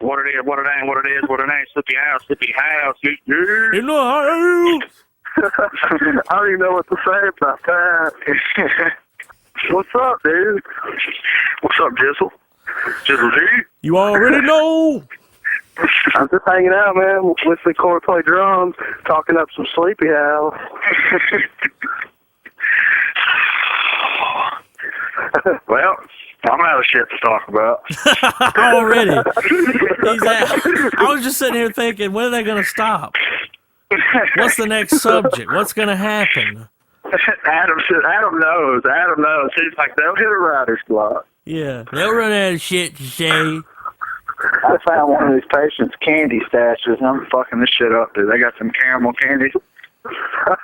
What it is, what it ain't, what it is, what it ain't. Slippy house. You know how? I don't even know what to say about that. What's up, dude? What's up, Jizzle? Jizzle G? You already know. I'm just hanging out, man. Listening to Corey play drums, talking up some Sleepy House. Well, I'm out of shit to talk about. Already. I was just sitting here thinking, when are they going to stop? What's the next subject? What's going to happen? Adam knows. He's like, they'll hit a writer's block. Yeah, they'll run out of shit to say. I found one of these patients' candy stashes, and I'm fucking this shit up, dude. They got some caramel candies. I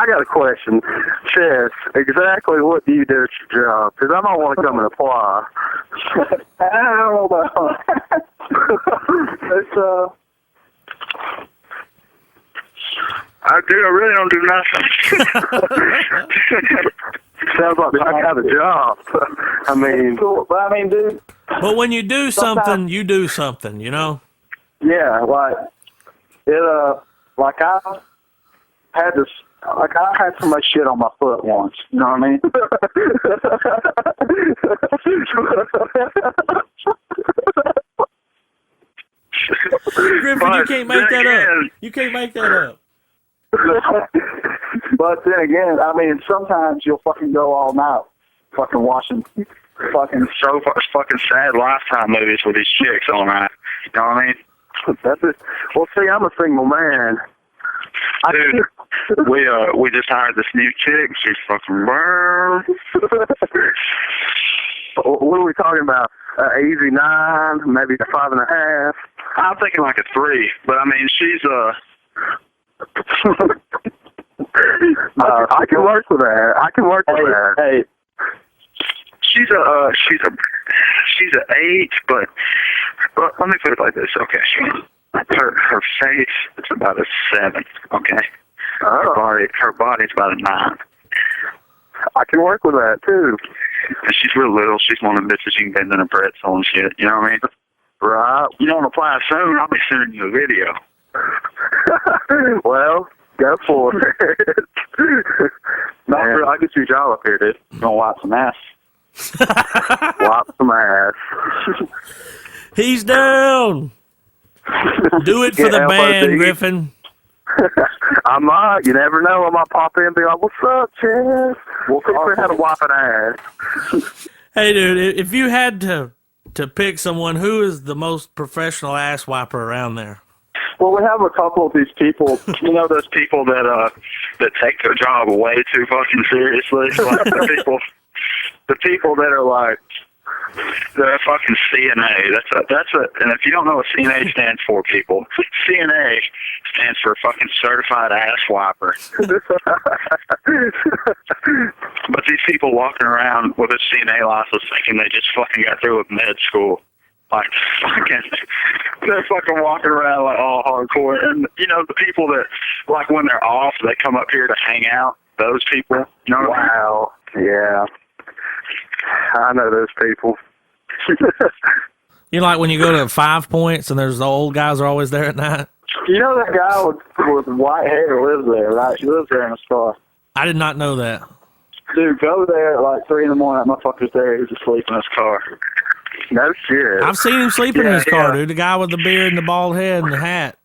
got a question. Chess, exactly what do you do at your job? Because I don't want to come and apply. I don't know. It's, I really don't do nothing. Sounds like I got a job. I mean, cool. But I mean, dude. But when you do something, you do something, you know? Yeah, like, like I had so much shit on my foot once. You know what I mean? Griffin, you can't make that up. You can't make that up. But then again, I mean, sometimes you'll fucking go all night fucking watching fucking sad Lifetime movies with these chicks all night. You know what I mean? That's it. Well, see, I'm a single man. Dude, we just hired this new chick. She's fucking burn. What are we talking about? Easy 9, maybe a 5.5. I'm thinking like a 3, but I mean, she's I can work with that. Hey, she's an 8, but let me put it like this. Okay, her face is about a 7. Okay, her body's about a 9. I can work with that too. And she's real little. She's one of the bitches you can bend in a pretzel and shit. You know what I mean? Right. You don't apply soon, I'll be sending you a video. Well, go for it. I'll get you a job up here, dude. You gonna wipe some ass? Wipe some ass. He's down. Do it for the band, Griffin. I might. You never know. I might pop in and be like, "What's up, Chess? We'll figure out how to wipe an ass." Hey, dude, if you had to pick someone, who is the most professional ass wiper around there? Well, we have a couple of these people. You know, those people that take their job way too fucking seriously. Like the people that are like, they're fucking CNA. And if you don't know what CNA stands for, people, CNA stands for fucking certified ass wiper. But these people walking around with a CNA license thinking they just fucking got through with med school. Like, they're fucking walking around like all hardcore. And, you know, the people that, like, when they're off, they come up here to hang out. Those people. You know what I mean? Wow. Yeah. I know those people. You know, like when you go to 5 Points and there's the old guys are always there at night? You know that guy with white hair lives there, right? He lives there in a star. I did not know that. Dude, go there at like 3 in the morning. That motherfucker's there. He's asleep in his car. No shit. I've seen him sleeping in his car, dude. The guy with the beard and the bald head and the hat.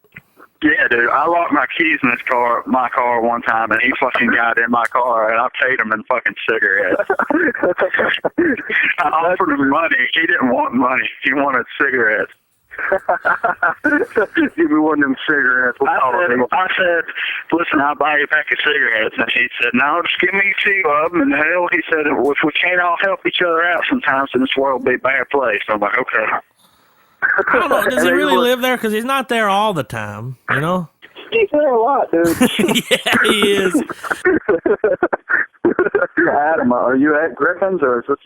Yeah, dude. I locked my keys in my car one time, and he fucking got in my car, and I paid him in fucking cigarettes. I offered him money. He didn't want money. He wanted cigarettes. Give me one of them cigarettes. I said, listen, I'll buy you a pack of cigarettes. And he said, no, just give me 2 of them. And hell, he said, if we can't all help each other out sometimes, then this world will be a bad place. I'm like, okay. I don't know. Does he really live there? Because he's not there all the time, you know? He's there a lot, dude. Yeah, he is. Adam, are you at Griffin's, or is this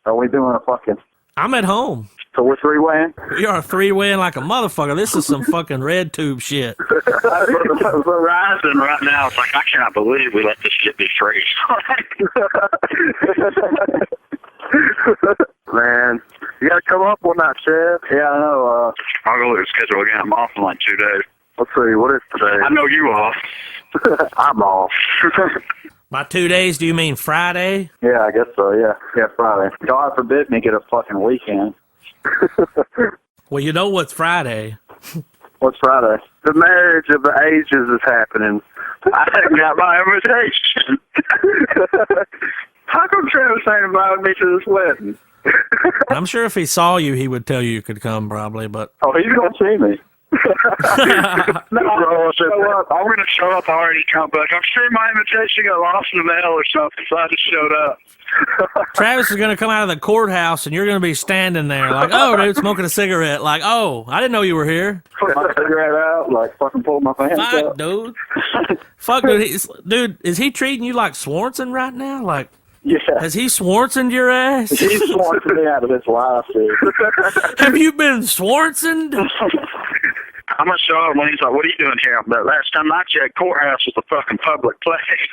are we doing a fucking... I'm at home. So we're 3-weighing? We are 3-weighing like a motherfucker. This is some fucking red tube shit. Verizon right now, it's like, I cannot believe we let this shit be free. Man, You gotta come up one night, Chef. Yeah, I know. I'll go look at the schedule again. I'm off in like 2 days. Let's see, what is today? I know you off. I'm off. By 2 days, do you mean Friday? Yeah, I guess so, yeah. Yeah, Friday. God forbid me get a fucking weekend. Well, you know what's Friday. What's Friday? The marriage of the ages is happening. I haven't got my invitation. How come Travis ain't invited me to this wedding? I'm sure if he saw you, he would tell you could come, probably, but... Oh, he's gonna see me. No, I'm gonna show up. I'm gonna show up already, come back. I'm sure my invitation got lost in the mail or something, so I just showed up. Travis is going to come out of the courthouse, and you're going to be standing there like, oh, dude, smoking a cigarette. Like, oh, I didn't know you were here. Put my cigarette out, like fucking pull my pants Fuck, up. dude. Fuck, dude. Dude, is he treating you like Swanson right now? Like, Yeah. has he Swansoned your ass? He's swanking me out of this life, dude. Have you been Swansoned? I'm gonna show up when he's like, "What are you doing here?" But last time I checked, courthouse was a fucking public place.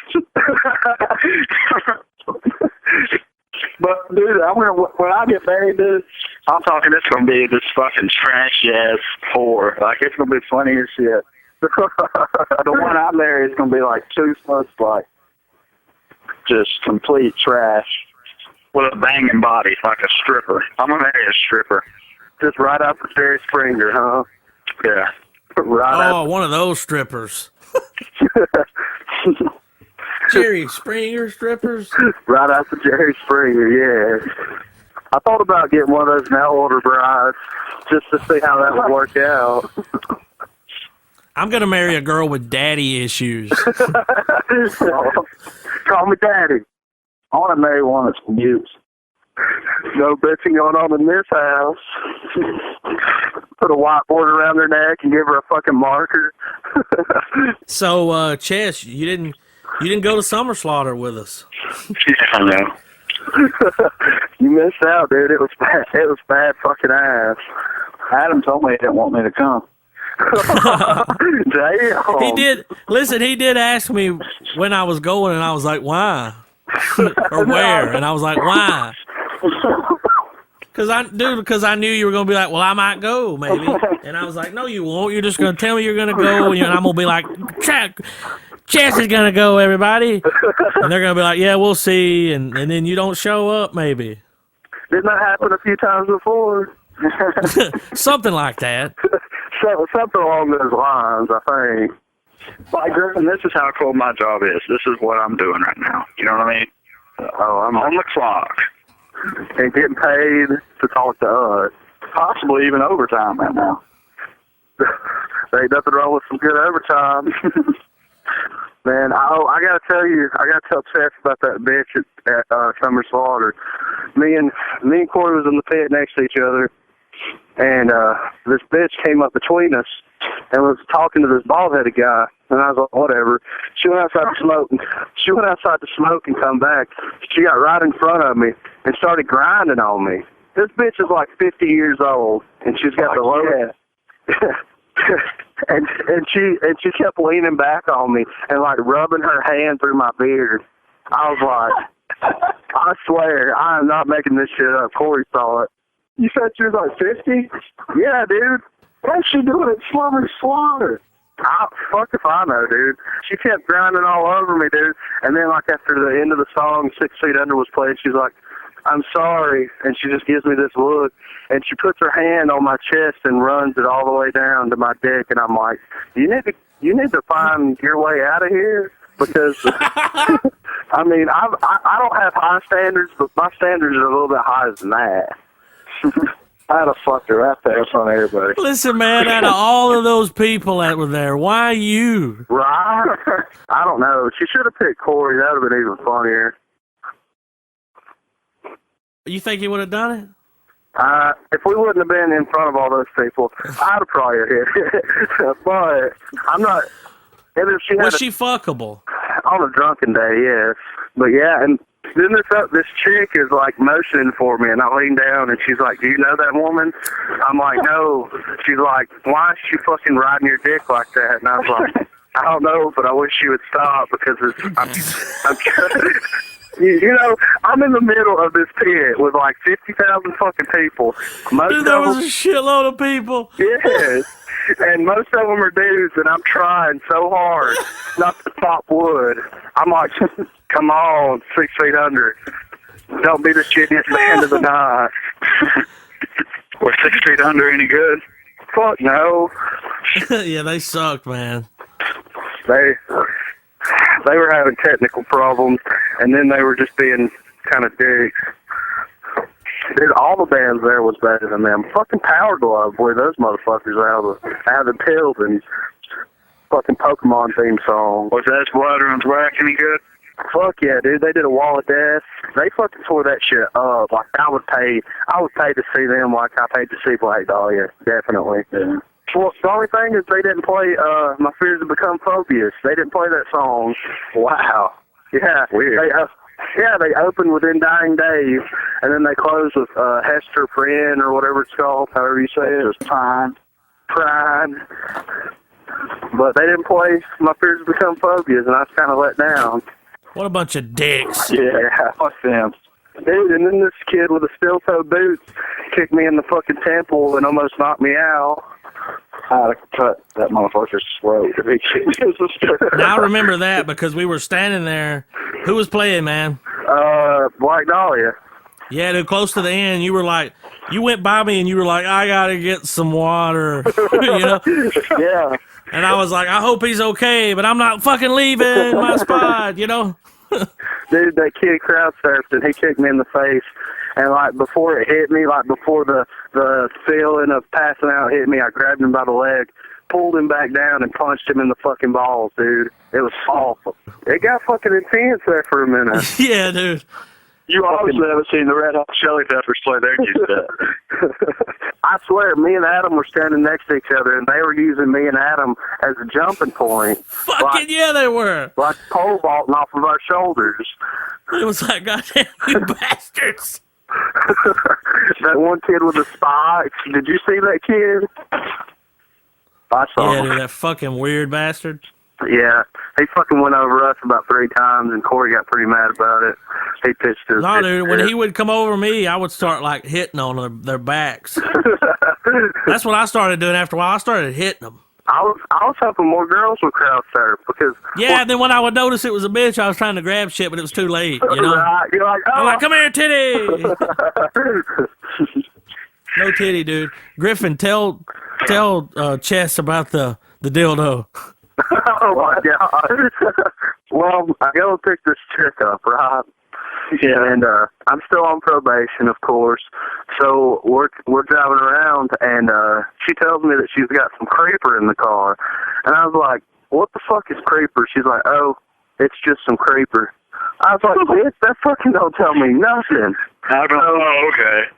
But dude, when I get married, dude, I'm talking. It's gonna be this fucking trashy ass whore. like it's gonna be funny as shit. The one I marry is gonna be like 2 months, like just complete trash. With a banging body, like a stripper. I'm gonna marry a stripper. Just right out the Jerry Springer, huh? Yeah. Right Oh, one of those strippers. Jerry Springer strippers? right out the Jerry Springer, yeah. I thought about getting one of those mail order brides just to see how that would work out. I'm going to marry a girl with daddy issues. Call me daddy. I want to marry one that's mute. No bitching going on in this house. Put a whiteboard around her neck and give her a fucking marker. So, Chess, you didn't go to Summer Slaughter with us. Yeah, I know. You missed out, dude. It was bad. It was bad fucking ass. Adam told me he didn't want me to come. Damn. He did. Listen, he did ask me when I was going, and I was like, why? Or where? And I was like, why? Because I knew you were going to be like, well, I might go, maybe. And I was like, no, you won't. You're just going to tell me you're going to go, and I'm going to be like, Chess is going to go, everybody. And they're going to be like, yeah, we'll see. And then you don't show up, maybe. Didn't that happen a few times before? Something like that. Something along those lines, I think. Like, Griffin, this is how cool my job is. This is what I'm doing right now. You know what I mean? Oh, I'm on the clock. And getting paid to talk to us. Possibly even overtime right now. There ain't nothing wrong with some good overtime. Man, I gotta tell Chef about that bitch at Summer Slaughter. Me and Corey was in the pit next to each other, and this bitch came up between us and was talking to this bald-headed guy, and I was like, whatever. She went outside to smoke and come back. She got right in front of me and started grinding on me. This bitch is like 50 years old, and she's got the low. and she kept leaning back on me and like rubbing her hand through my beard. I was like, I swear, I am not making this shit up. Corey saw it. You said she was like 50? Yeah, dude. What's she doing at Summer Slaughter? Fuck if I know, dude. She kept grinding all over me, dude. And then, like, after the end of the song, 6 Feet Under was played, she's like, I'm sorry. And she just gives me this look. And she puts her hand on my chest and runs it all the way down to my dick. And I'm like, you need to find your way out of here. Because, I mean, I don't have high standards, but my standards are a little bit higher than that. I'd have fucked her right there in front of everybody. Listen, man, out of all of those people that were there, why you? Right? I don't know. She should have picked Corey. That would have been even funnier. You think he would have done it? If we wouldn't have been in front of all those people, I'd have probably hit it. But I'm not. And if she Was had she fuckable? on a drunken day, yes. But yeah, and then this chick is like motioning for me, and I lean down, and she's like, "Do you know that woman?" I'm like, "No." She's like, "Why is she fucking riding your dick like that?" And I was like, "I don't know, but I wish she would stop because You know, I'm in the middle of this pit with like 50,000 fucking people. Most Dude, there of was them, a shitload of people. yes, and most of them are dudes, and I'm trying so hard not to pop wood. I'm like, come on, 6 feet under. Don't be the shittiest band of the night. Was 6 feet under any good? Fuck no. Yeah, they sucked, man. They were having technical problems, and then they were just being kind of dicks. Dude, all the bands there was better than them. Fucking Power Glove, boy, those motherfuckers out of the pills and fucking Pokemon theme song. Was that Splatter on Whack any good? Fuck yeah, dude, they did a Wall of Death. They fucking tore that shit up. Like, I would pay to see them like I paid to see Black Dahlia, definitely. Yeah. Well, the only thing is they didn't play My Fears Have Become Phobias. They didn't play that song. Wow. Yeah. Weird. They opened with In Dying Days, and then they closed with Hester Prynne, or whatever it's called, however you say it. Pride. But they didn't play My Fears Have Become Phobias, and I was kind of let down. What a bunch of dicks. Yeah, fuck them. Dude, and then this kid with the steel-toe boots kicked me in the fucking temple and almost knocked me out. I cut that motherfucker's throat. Now I remember that because we were standing there. Who was playing, man? Black Dahlia. Yeah, dude, close to the end, you were like, you went by me and you were like, I gotta get some water, you know? Yeah. And I was like, I hope he's okay, but I'm not fucking leaving my spot, you know? Dude, that kid crowd surfed and he kicked me in the face. And like before it hit me, like before the feeling of passing out hit me, I grabbed him by the leg, pulled him back down, and punched him in the fucking balls, dude. It was awful. It got fucking intense there for a minute. Yeah, dude. You obviously haven't seen the Red Hot Chili Peppers play their music. I swear, me and Adam were standing next to each other, and they were using me and Adam as a jumping point. Fucking yeah, they were. Like pole vaulting off of our shoulders. It was like, goddamn, you bastards. That one kid with the spikes. Did you see that kid? I saw Yeah, him. dude, that fucking weird bastard. Yeah, he fucking went over us about 3 times, and Corey got pretty mad about it. He pitched his. No, dude, when he would come over me, I would start, like, hitting on their backs. That's what I started doing after a while. I started hitting them. I was hoping more girls would crowd surf because. Yeah, and then when I would notice it was a bitch, I was trying to grab shit, but it was too late, you know? Right, you're like, oh. I'm like, come here, titty! No titty, dude. Griffin, tell Chess about the dildo. Oh my god. Well, I go and pick this chick up, right? Yeah. And I'm still on probation, of course. So we're driving around, and she tells me that she's got some creeper in the car. And I was like, what the fuck is creeper? She's like, oh, it's just some creeper. I was like, bitch, that fucking don't tell me nothing. I don't know. Oh, okay.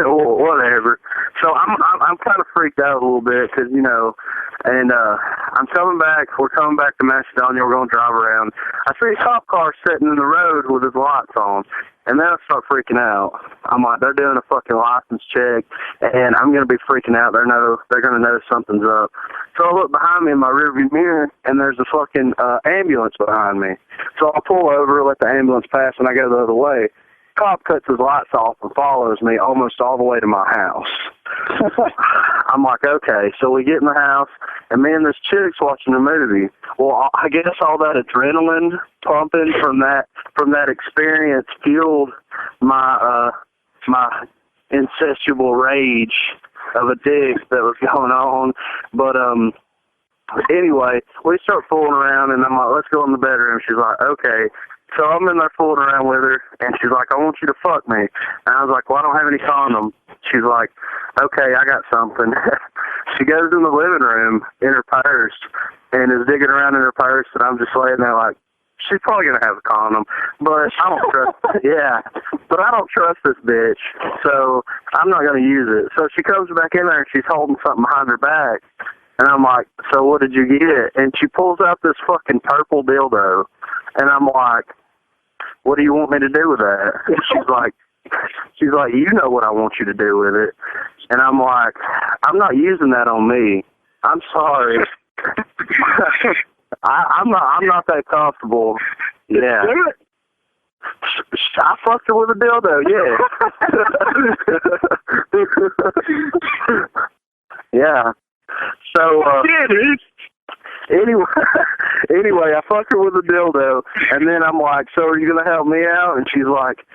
Well, whatever. So I'm kind of freaked out a little bit because, you know, and I'm coming back. We're coming back to Macedonia. We're going to drive around. I see a cop car sitting in the road with his lights on. And then I start freaking out. I'm like, they're doing a fucking license check, and I'm going to be freaking out. They're going to know something's up. So I look behind me in my rearview mirror, and there's a fucking ambulance behind me. So I pull over, let the ambulance pass, and I go the other way. Cop cuts his lights off and follows me almost all the way to my house. I'm like, okay. So we get in the house, and me and this chick's watching a movie. Well, I guess all that adrenaline pumping from that experience fueled my insatiable rage of a dick that was going on. But anyway, we start fooling around, and I'm like, let's go in the bedroom. She's like, okay. So I'm in there fooling around with her, and she's like, I want you to fuck me. And I was like, well, I don't have any condom. She's like, okay, I got something. She goes in the living room in her purse and is digging around in her purse, and I'm just laying there like, she's probably going to have a condom. But I don't trust, yeah, but I don't trust this bitch, so I'm not going to use it. So she comes back in there, and she's holding something behind her back. And I'm like, so what did you get? And she pulls out this fucking purple dildo. And I'm like, what do you want me to do with that? And she's like, you know what I want you to do with it. And I'm like, I'm not using that on me. I'm sorry. I'm not that comfortable. Yeah. I fucked her with a dildo, yeah. Yeah. So, anyway, I fucked her with a dildo, and then I'm like, so are you going to help me out? And she's like,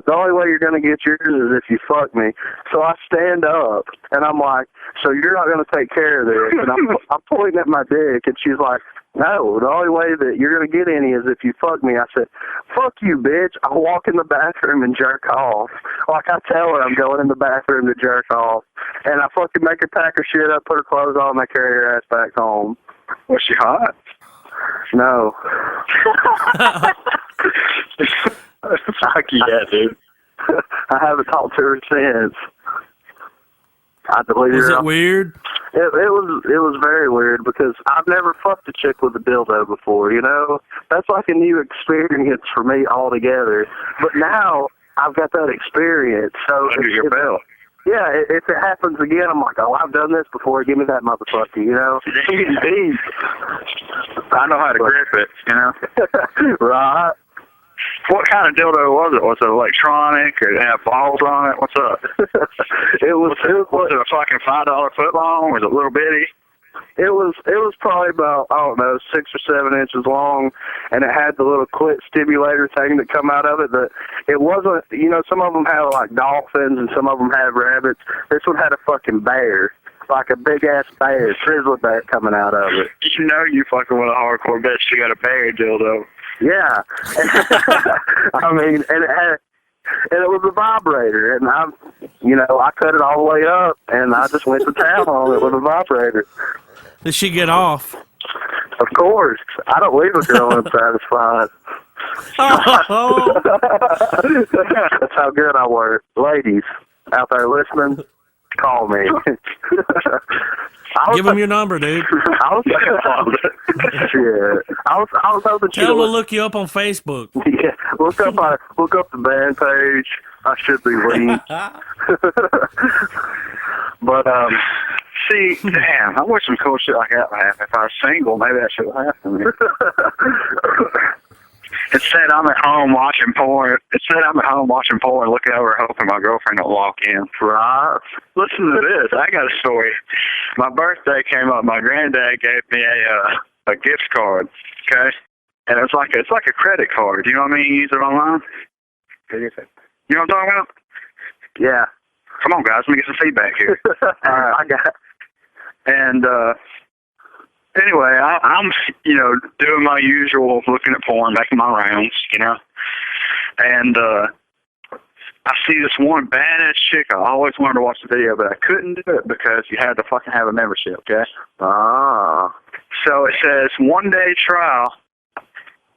the only way you're going to get yours is if you fuck me. So I stand up, and I'm like, so you're not going to take care of this? And I'm pointing at my dick, and she's like, no, the only way that you're going to get any is if you fuck me. I said, fuck you, bitch. I walk in the bathroom and jerk off. Like, I tell her I'm going in the bathroom to jerk off. And I fucking make her pack her shit up, put her clothes on, and I carry her ass back home. Was she hot? No. Fuck yeah, dude. I haven't talked to her since. I deleted Was her. it weird? It was very weird because I've never fucked a chick with a dildo before, you know? That's like a new experience for me altogether. But now I've got that experience. So under your belt. Yeah, if it happens again, I'm like, oh, I've done this before. Give me that motherfucker, you know? I know how to grip it, you know? Right. What kind of dildo was it? Was it electronic or did it have balls on it? What's up? Was it a fucking $5 foot long? Was it little bitty? It was probably about, I don't know, 6 or 7 inches long, and it had the little clit stimulator thing that come out of it. But it wasn't, you know, some of them have like dolphins and some of them have rabbits. This one had a fucking bear, like a big ass bear, grizzly bear coming out of it. You know you fucking with a hardcore bitch. You got a bear dildo. Yeah. I mean, and it was a vibrator, and I cut it all the way up, and I just went to town on it with a vibrator. Did she get off? Of course. I don't leave a girl unsatisfied. Oh. That's how good I work. Ladies out there listening, call me. Give him your number, dude. I was hoping Tell him to look you up on Facebook. Yeah, look up the band page. I should be linked. But see, damn, I wish some cool shit like that would happen. If I was single, maybe that should happen to me. It said I'm at home watching porn. Looking over, hoping my girlfriend will walk in. Right. Listen to this. I got a story. My birthday came up. My granddad gave me a gift card. Okay, and it's like a credit card. You know what I mean? You use it online. You know what I'm talking about? Yeah. Come on, guys. Let me get some feedback here. I got it. And anyway, I'm doing my usual, looking at porn, making my rounds, you know. And I see this one badass chick. I always wanted to watch the video, but I couldn't do it because you had to fucking have a membership, okay? Ah. So it says 1 day trial,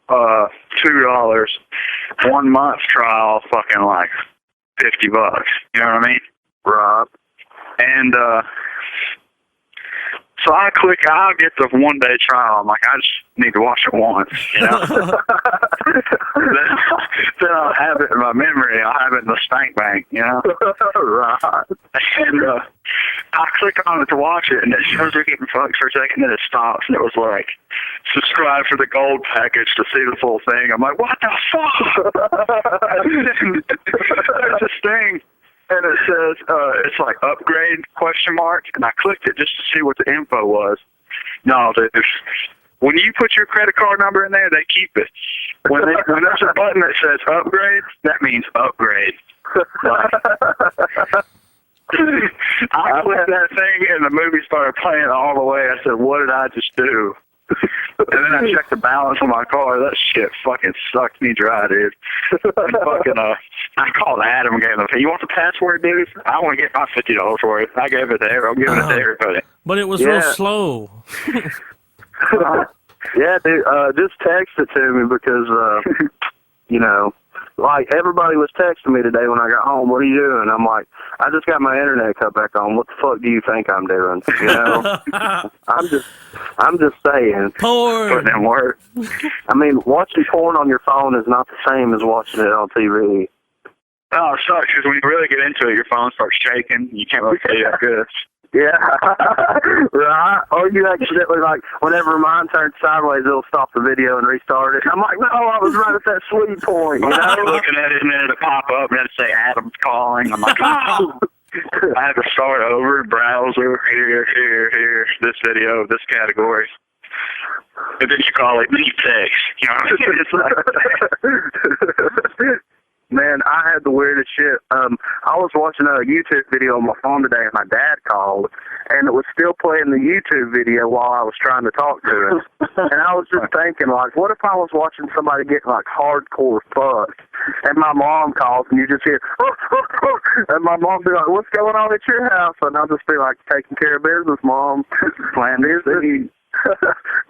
$2. 1 month trial, fucking like $50. You know what I mean? Right. And so I click, I'll get the 1 day trial. I'm like, I just need to watch it once, you know? then I'll have it in my memory. I'll have it in the spank bank, you know? Right. And I click on it to watch it, and it shows me getting fucked for a second, then it stops, and it was like, subscribe for the gold package to see the full thing. I'm like, what the fuck? There's this thing. And it says, it's like upgrade ? And I clicked it just to see what the info was. No, dude. When you put your credit card number in there, they keep it. When there's a button that says upgrade, that means upgrade. Like, I clicked that thing and the movie started playing all the way. I said, what did I just do? And then I checked the balance on my car. That shit fucking sucked me dry, dude. And fucking, I called Adam and gave him you want the password, dude? I want to get my $50 for it. I gave it to everyone. I'm giving it to everybody. But it was real slow. Yeah, dude, just text it to me because, you know, like everybody was texting me today when I got home. What are you doing? I'm like, I just got my internet cut back on. What the fuck do you think I'm doing? You know, I'm just saying. Porn. Putting in work. I mean, watching porn on your phone is not the same as watching it on TV. Oh, it sucks because when you really get into it, your phone starts shaking. You can't really see that good. Yeah, right. Or you accidentally, like, whenever mine turns sideways, it'll stop the video and restart it. I'm like, no, I was right at that sweet point, you I'm know? looking at it and then it'll pop up and it'll say Adam's calling. I'm like, oh! I have to start over, browser, here, this video, this category. And then you call it deep text. You know, it's like... Man, I had the weirdest shit. I was watching a YouTube video on my phone today, and my dad called, and it was still playing the YouTube video while I was trying to talk to him. And I was just thinking, like, what if I was watching somebody get, like, hardcore fucked, and my mom calls, and you just hear, and my mom be like, what's going on at your house? And I'll just be like, taking care of business, Mom. Plan business.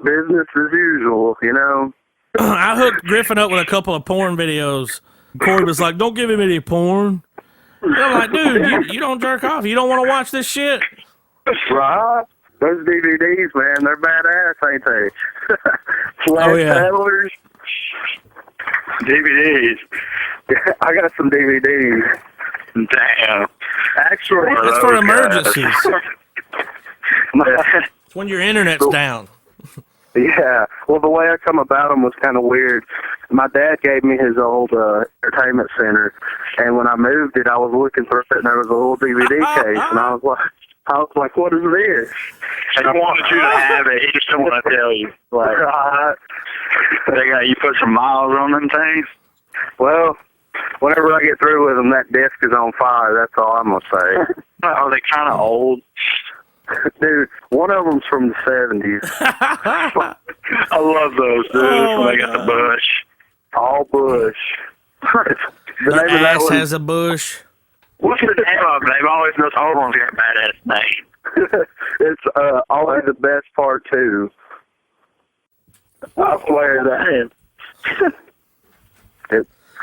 Business as usual, you know? I hooked Griffin up with a couple of porn videos. Corey was like, don't give him any porn. And I'm like, dude, you don't jerk off. You don't want to watch this shit? Right? Those DVDs, man, they're badass, ain't they? Flash Oh, yeah. Peddlers. DVDs. I got some DVDs. Damn. Actually, That's for emergencies. my- It's when your internet's down. yeah. Well, the way I come about them was kind of weird. My dad gave me his old entertainment center, and when I moved it, I was looking for it, and there was a little DVD case, and I was like, what is this? And he wanted you to have it. He just didn't want to tell you. Like, they got you put some miles on them things. Well, whenever I get through with them, that disc is on fire. That's all I'm gonna say. Are they kind of old? Dude, one of them's from the 70s. I love those, dude. Oh, They got the bush. All Bush. The name of that ass one- has a bush. What's the name of them? They've always, those old ones got a badass name. It's always the best part two. I swear that.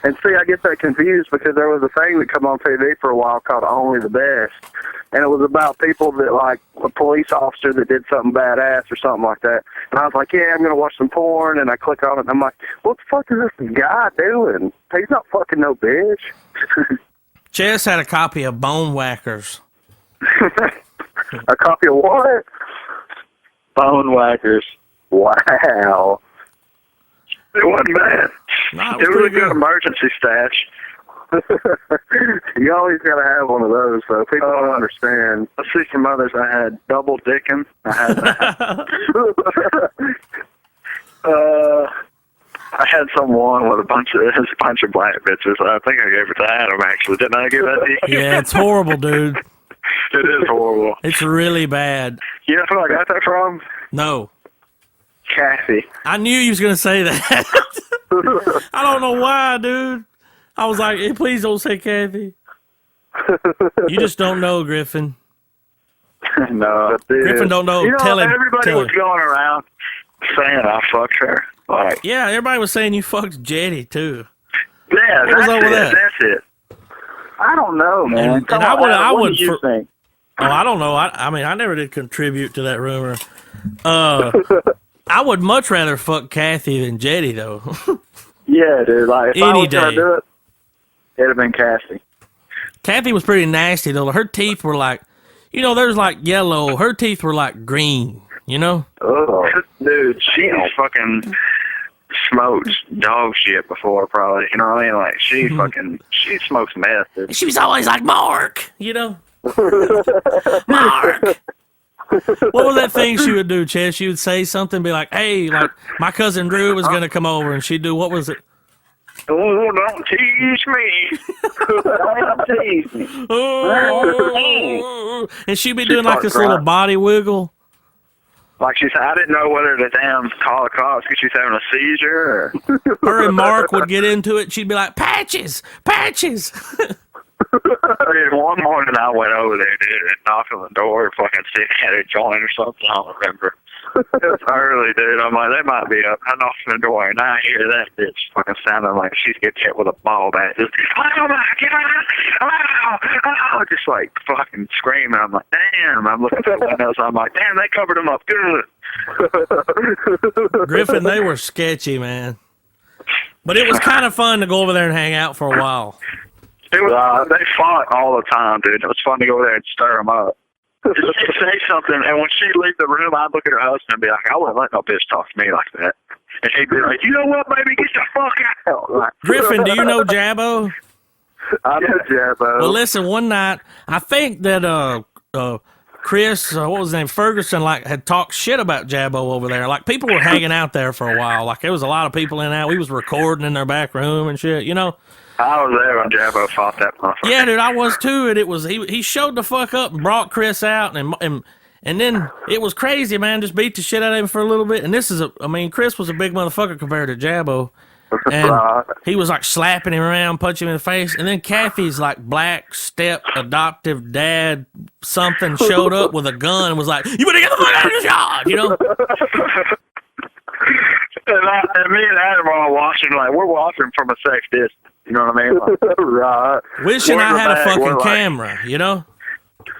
And see, I get that confused because there was a thing that come on TV for a while called Only the Best, and it was about people that, like, a police officer that did something badass or something like that. And I was like, yeah, I'm gonna watch some porn, and I click on it, and I'm like, what the fuck is this guy doing? He's not fucking no bitch. Chess had a copy of Bone Whackers. A copy of what? Bone Whackers. Wow. It wasn't bad. No, It was a good emergency stash. You always gotta have one of those, so people don't understand. I see some others. I had double dicking. I had someone with a bunch of black bitches. I think I gave it to Adam, actually. Didn't I give that to you? Yeah, it's horrible, dude. It is horrible. It's really bad. You know who I got that from? No. Kathy. I knew you was going to say that. I don't know why, dude. I was like, hey, please don't say Kathy. You just don't know, Griffin. No. Griffin don't know. You know, Tell him. everybody Tell was him. going around saying I fucked her. Like, Yeah, everybody was saying you fucked Jetty, too. yeah, What was that's up it. with that? That's it. I don't know, man. And Come I on, would- Adam, I what would do you for- think? Oh, I don't know. I mean, I never did contribute to that rumor. I would much rather fuck Kathy than Jetty, though. Yeah, dude. Like, if I Any was gonna day. do it, it'd have been Kathy. Kathy was pretty nasty, though. Her teeth were like, you know, there's like yellow. Her teeth were like green, you know? Oh, dude, she fucking smoked dog shit before, probably. You know what I mean? Like, she smokes meth, dude. And she was always like, Mark, you know? Mark. What was that thing she would do, Chess? She would say something, be like, hey, like, my cousin Drew was going to come over, and she'd do, what was it? Oh, don't tease me. Don't tease me. Oh, and she'd be doing like fucked this little right. body wiggle. Like, she said, I didn't know whether to damn call the cops because she's having a seizure or... Her and Mark would get into it. She'd be like, Patches, Patches. Dude, one morning I went over there, dude, and knocked on the door and fucking stick had a joint or something. I don't remember. It was early, dude. I'm like, they might be up. I knocked on the door, and I hear that bitch fucking sounding like she's getting hit with a ball bat. Just, oh my God! Oh, just like fucking screaming. I'm like, damn. I'm looking at the windows. I'm like, damn, they covered them up good. Griffin, they were sketchy, man. But it was kind of fun to go over there and hang out for a while. It was, they fought all the time, dude. It was fun to go over there and stir them up. she'd say something, and when she'd leave the room, I'd look at her husband and be like, I wouldn't let no bitch talk to me like that. And he'd be like, you know what, baby, get the fuck out. Like, Griffin, do you know Jabbo? I know Jabbo. Well, listen, one night, I think that Chris, what was his name, Ferguson, like, had talked shit about Jabbo over there. Like, people were hanging out there for a while. Like, there was a lot of people in there. We was recording in their back room and shit, you know? I was there when Jabbo fought that motherfucker. Yeah, dude, I was too, and it was, he showed the fuck up and brought Chris out, and then it was crazy, man, just beat the shit out of him for a little bit. And Chris was a big motherfucker compared to Jabbo. And he was like slapping him around, punching him in the face. And then Kathy's like black step adoptive dad something showed up with a gun and was like, you better get the fuck out of the yard, you know? And me and Adam are all watching, like, we're watching from a safe distance. You know what I mean? Like, Right. Wishing I had a fucking we're like- camera, you know?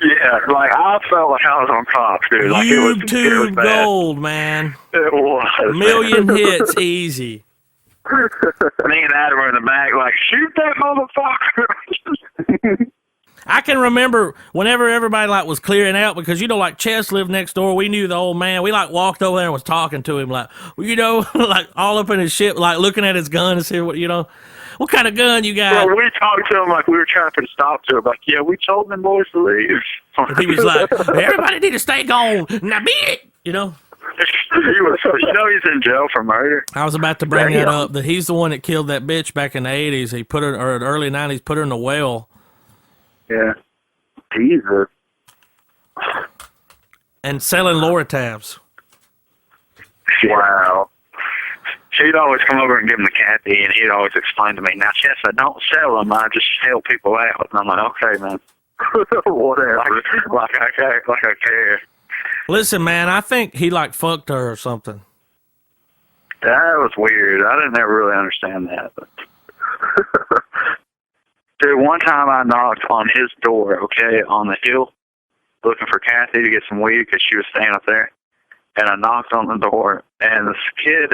yeah, like, I felt like I was on Cops, dude. Like, it was YouTube bad. gold, man. It was. A million hits, easy. Me and Adam were in the back, like, shoot that motherfucker. I can remember whenever everybody like was clearing out because, you know, like Chess lived next door. We knew the old man. We like walked over there and was talking to him like, you know, like all up in his shit, like looking at his gun and see what, you know, what kind of gun you got? Well, we talked to him like we were trying to put a stop to it. Like, yeah, we told them boys to leave. And he was like, everybody need to stay gone. Now beat it, you know. He's in jail for murder. I was about to bring that up, that he's the one that killed that bitch back in the 80s. He put her, or the early 90s, put her in the well. Yeah. Jesus. And selling Lortabs. Wow. She'd always come over and give them to Kathy, and he'd always explain to me, now, Chess, I don't sell them, I just sell people out. And I'm like, okay, man. Whatever. Like I care. Listen, man, I think he like fucked her or something. That was weird. I didn't ever really understand that. But. Dude, one time I knocked on his door, okay, on the hill, looking for Kathy to get some weed because she was staying up there. And I knocked on the door, and this kid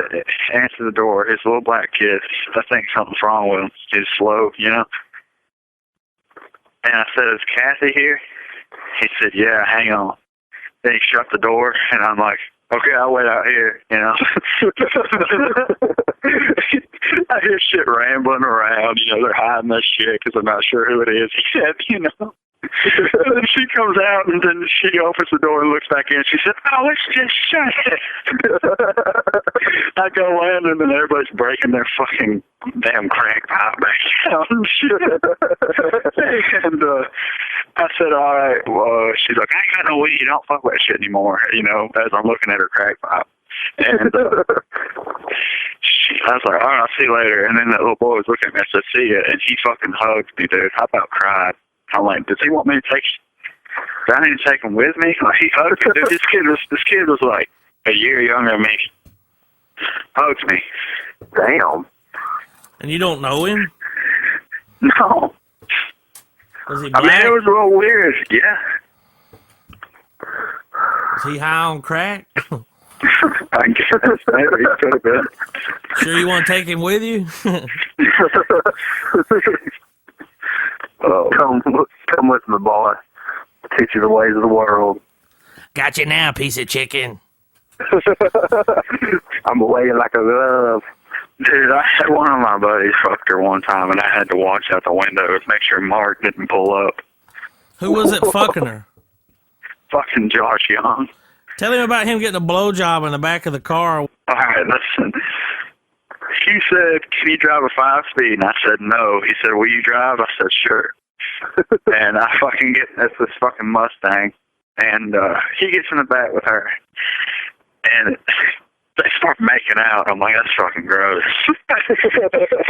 answered the door, his little black kid. I think something's wrong with him. He's slow, you know? And I said, is Kathy here? He said, yeah, hang on. Then he shut the door, and I'm like, okay, I'll wait out here, you know? I hear shit rambling around, you know, they're hiding that shit because I'm not sure who it is. He said, you know? And then she comes out, and then she opens the door and looks back in. She said, oh, it's just shut it. I go in, and then everybody's breaking their fucking damn crack pipe back out and shit. And I said, all right, well, she's like, I ain't got no weed. You don't fuck with that shit anymore, you know, as I'm looking at her crack pipe. And I was like, all right, I'll see you later. And then that little boy was looking at me. I said, see ya. And he fucking hugged me, dude. I about cried. I'm like, does he want me to take? Do I need to take him with me? Like, he hugged me. Dude, this kid was like a year younger than me. Hugged me. Damn. And you don't know him? No. Was he I black? mean, it was a little weird. Yeah. Was he high on crack? I guess maybe he could have been. Sure you want to take him with you? Oh, come with me, boy. Teach you the ways of the world. Got you now, piece of chicken. I'm away like a glove. Dude, I had one of my buddies fucked her one time, and I had to watch out the window to make sure Mark didn't pull up. Who was it fucking her? Fucking Josh Young. Tell him about him getting a blowjob in the back of the car. All right, listen. He said, can you drive a 5-speed? And I said, no. He said, will you drive? I said, sure. And I fucking get this fucking Mustang. And he gets in the back with her. And they start making out. I'm like, that's fucking gross.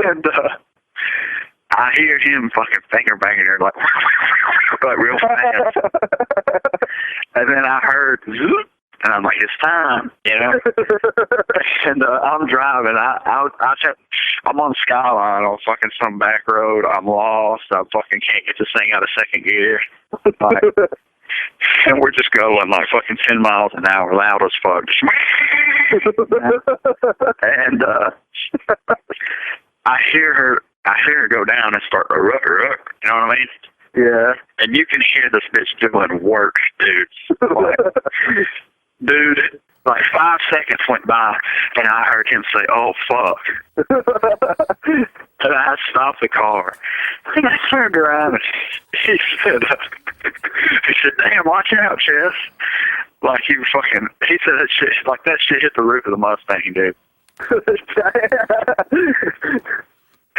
And I hear him fucking finger banging her like real fast. And then I heard zoop. And I'm like, it's time, you know? And I'm driving. I'm on Skyline on fucking some back road. I'm lost. I fucking can't get this thing out of second gear. Like, and we're just going like fucking 10 miles an hour, loud as fuck. And I hear her go down and start a ruck. You know what I mean? Yeah. And you can hear this bitch doing work, dude. Like, dude, like 5 seconds went by, and I heard him say, "Oh, fuck." And I stopped the car. And I turned around, and he said, "Damn, watch out, Chess." Like, he said that shit, like that shit hit the roof of the Mustang, dude.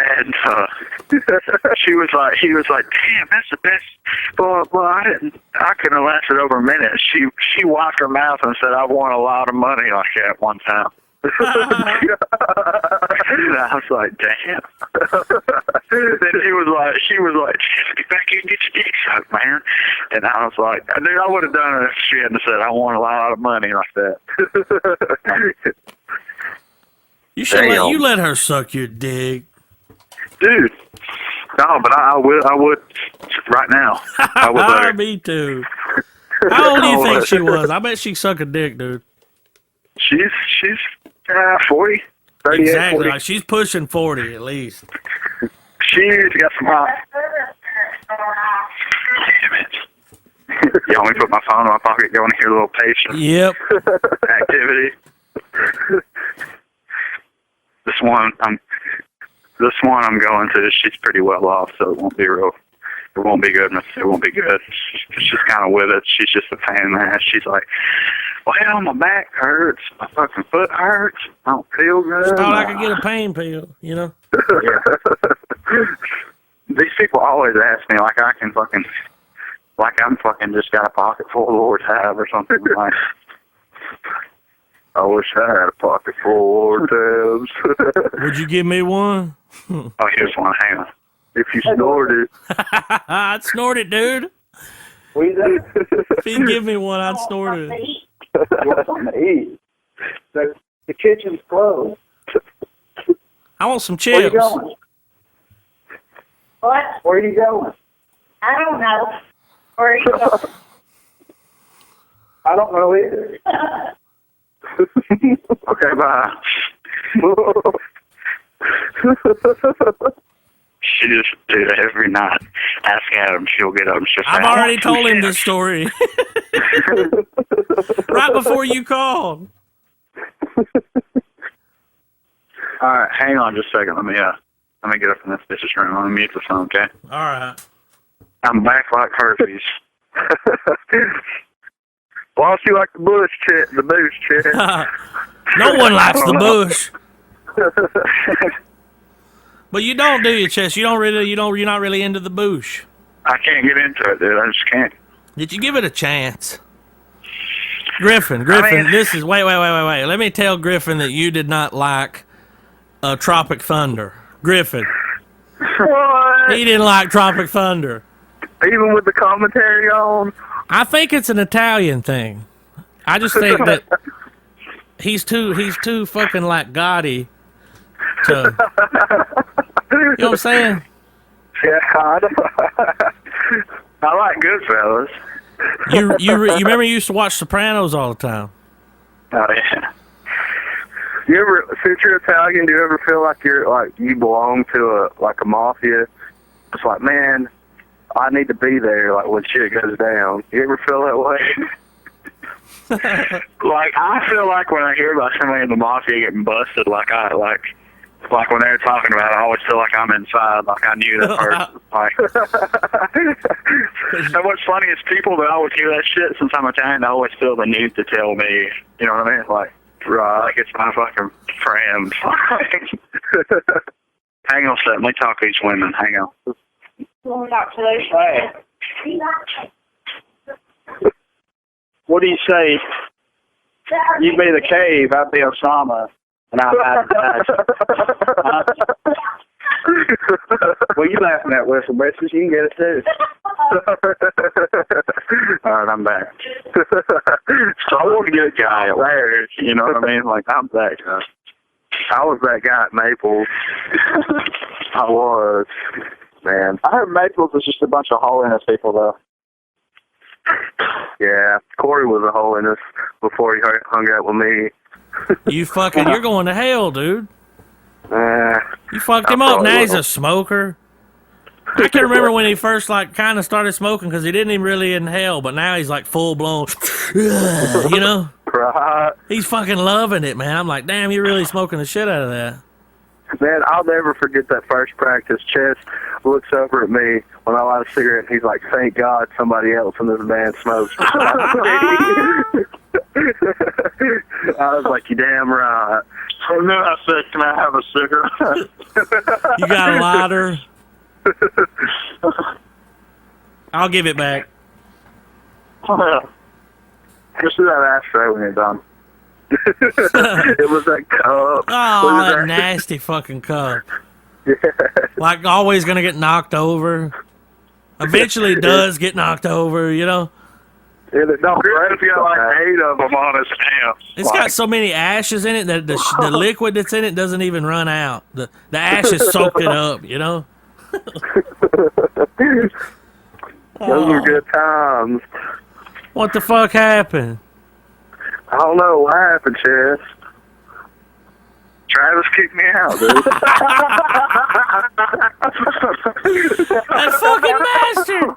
And he was like, "Damn, that's the best." Well, I couldn't have lasted over a minute. She wiped her mouth and said, "I've won a lot of money like that one time." And I was like, "Damn." Then she was like, "Get back here and get your dick sucked, man." And I was like, "Dude, I would have done it if she hadn't said I won a lot of money like that." You should you let her suck your dick. Dude, no, but I would right now. I would let her. Me too. How old do you think she was? I bet she suck a dick, dude. She's 40, 38, Exactly. 40. Like, she's pushing 40 at least. She's got some hot. Damn it. You want me to put my phone in my pocket? You want to hear a little patient Yep. activity? This one I'm going to, she's pretty well off, so it won't be good. It won't be good. She's kind of with it. She's just a pain in the ass. She's like, "Well, my back hurts. My fucking foot hurts. I don't feel good." Thought I could get a pain pill, you know? Yeah. These people always ask me like I'm fucking just got a pocket full of Lord's Tab or something like. I wish I had a pocket full of Lord's Tabs. Would you give me one? Oh, here's one. Hang on. If you snorted. I'd snort it, dude. What do you think? If you give me one, I'd snort it. You want something to eat? The kitchen's closed. I want some Where you chips. going? What? Where are you going? I don't know. Where are you going? I don't know either. Okay, bye. She just do that every night. Ask Adam, she'll get up and she'll say, I've already told him this story. Right before you called. All right, hang on just a second. Let me get up in this bitch's room. Let me mute the phone, okay? All right. I'm back like herpes. Why don't you like the bush, Chet? The bush, Chet? No one likes the bush. But you don't, do you, Chess? You're not really into the bush. I can't get into it, dude. I just can't. Did you give it a chance? Griffin, this is, wait. Let me tell Griffin that you did not like Tropic Thunder. Griffin. What? He didn't like Tropic Thunder. Even with the commentary on? I think it's an Italian thing. I just think that he's too fucking like Gotti to, you know what I'm saying? Yeah, I like Goodfellas. You remember you used to watch Sopranos all the time? Oh, yeah. You ever, since you're Italian, do you ever feel like you belong to a mafia? It's like, man, I need to be there, like, when shit goes down. You ever feel that way? Like, I feel like when I hear about somebody in the mafia getting busted, like when they're talking about it, I always feel like I'm inside, like I knew that person. Like, and what's funny is people that always hear that shit, since I'm Italian, they always feel the need to tell me, you know what I mean? Like, like it's my fucking friend. Hang on a second, let me talk to these women. Hang on. Not today. Hey. What do you say? You be the cave, I'd be Osama, and I'd hide What you laughing at, Whistle Britches? You can get it too. All right, I'm back. So I want to get a guy there, you know what I mean? Like, I'm that guy. I was that guy at Maples. I was. Man. I heard Maples was just a bunch of holiness people, though. Yeah, Corey was a holiness before he hung out with me. You're going to hell, dude. You fucked him I up. probably Now he's will. a smoker. I can remember when he first like kind of started smoking because he didn't even really inhale, but now he's like full blown. You know, Right. he's fucking loving it, man. I'm like, damn, you're really smoking the shit out of that. Man, I'll never forget that first practice. Chess looks over at me when I light a cigarette, and he's like, thank God somebody else in this band smokes. I was like, you damn right. So then I said, can I have a cigarette? You got a lighter? I'll give it back. Just do that ashtray when you're done. It was that cup. Oh, Was that it nasty fucking cup. Yeah. Like always gonna get knocked over. Eventually it does get knocked over, you know? And it don't Chris got like 8 of them on his amp. It's got so many ashes in it that the liquid that's in it doesn't even run out. The ashes soaked it up, you know? Those were good times. What the fuck happened? I don't know what happened, Chess. Travis kicked me out, dude. That fucking bastard!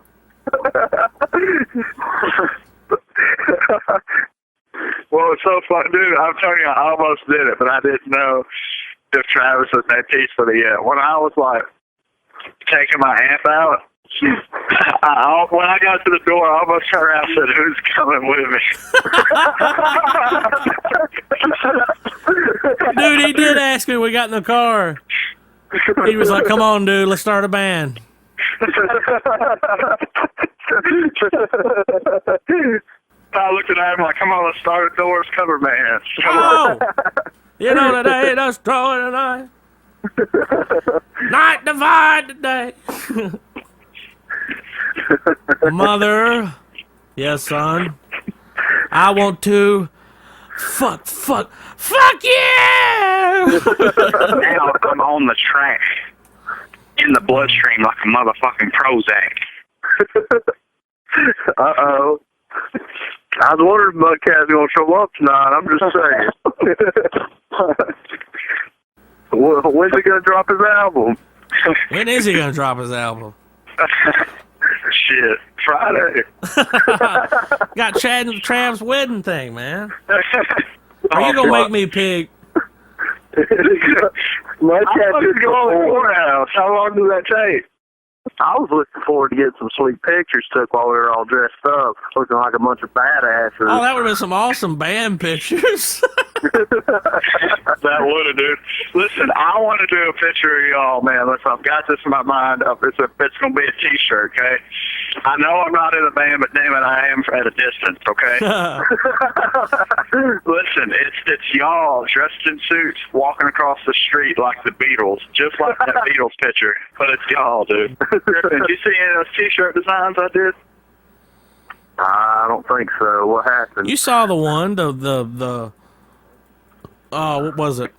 Well, it's so fun, dude. I'm telling you, I almost did it, but I didn't know if Travis had made peace with it yet. When I was like taking my amp out, when I got to the door, I almost turned around and said, "Who's coming with me?" Dude, he did ask me when we got in the car. He was like, come on, dude, let's start a band. I looked at him like, "Come on, let's start a Doors cover band." Oh! You know today, let's throw it tonight. Night divide today. Mother, yes, son. I want to fuck you! Now I'm on the track in the bloodstream like a motherfucking Prozac. Uh-oh. I was wondering if Mudcat's going to show up tonight. I'm just saying. When's he going to drop his album? When is he gonna drop his album? Shit, Friday. Got Chad and Trav's wedding thing, man. Oh, Are you gonna make me pick? Mudcat I'm just going to the courthouse. How long does that take? I was looking forward to getting some sweet pictures took while we were all dressed up, looking like a bunch of badasses. Oh, that would have been some awesome band pictures. That would have, dude. Listen, I want to do a picture of y'all, man. Listen, I've got this in my mind. It's going to be a T-shirt, okay? I know I'm not in the band, but damn it, I am at a distance, okay? Listen, it's y'all dressed in suits walking across the street like the Beatles, just like that Beatles picture. But it's y'all, dude. Griffin, did you see any of those T-shirt designs I did? I don't think so. What happened? You saw the one, the what was it?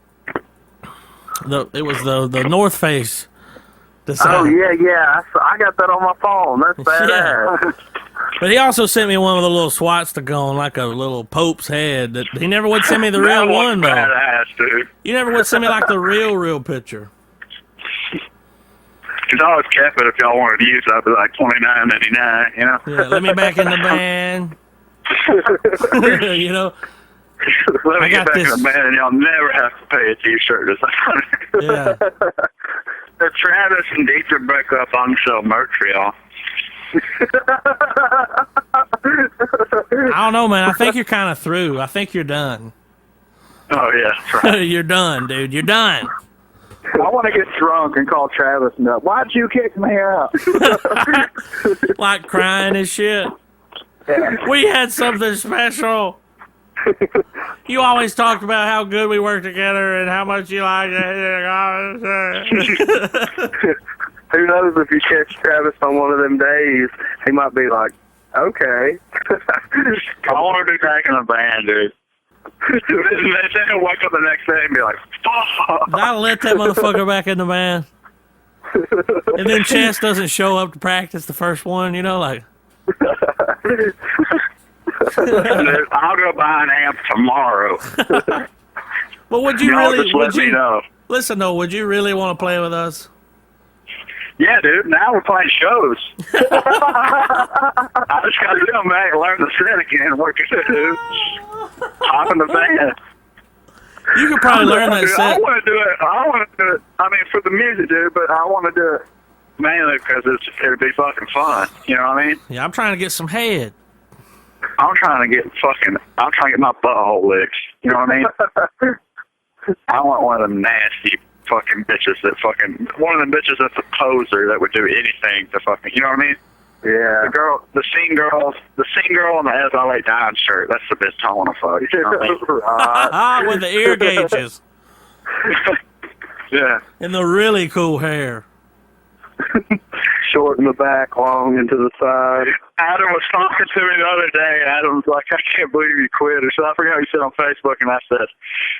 It was the North Face design. Oh, yeah. I got that on my phone. That's badass. But he also sent me one with a little swastika on, like a little Pope's head. That he never would send me the real That one, was though. badass, dude. You never would send me like the real picture. Cause I always kept it if y'all wanted to use it. I'd be like $29.99, you know. Yeah, let me back in the band. You know. Let me I get got back in this. the band, and y'all never have to pay a T-shirt design. Yeah. If Travis and Dietrich break up, I'm sell merch for y'all. I don't know, man. I think you're kind of through. I think you're done. Oh yeah, that's right. You're done, dude. You're done. I want to get drunk and call Travis and up. Why'd you kick me out? Like crying and shit. We had something special. You always talked about how good we worked together and how much you liked it. Who knows if you catch Travis on one of them days, he might be like, okay. I want to be back in the band, dude. Then he'll wake up the next day and be like, fuck. I'll let that motherfucker back in the band. And then Chess doesn't show up to practice the first one, you know, like. I'll go buy an amp tomorrow. But would you Y'all really? just Would let me you know. listen though? Would you really want to play with us? Yeah, dude. Now we're playing shows. I just got to come back and learn the set again. What you do? Hop in the van. You could probably learn that Dude, I set. want to do it. I mean, for the music, dude. But I want to do it mainly because it'd be fucking fun. You know what I mean? Yeah, I'm trying to get some head. I'm trying to get my butthole licked. You know what I mean? I want one of them nasty fucking bitches one of them bitches that's a poser that would do anything to fucking, you know what I mean? Yeah. The scene girl in the As I Lay Down shirt, that's the bitch I want to fuck. You know what I mean? Ah, with the ear gauges Yeah. and the really cool hair. Short in the back, long into the side. Adam was talking to me the other day, and Adam was like, I can't believe you quit. Or so I forgot what he said on Facebook, and I said,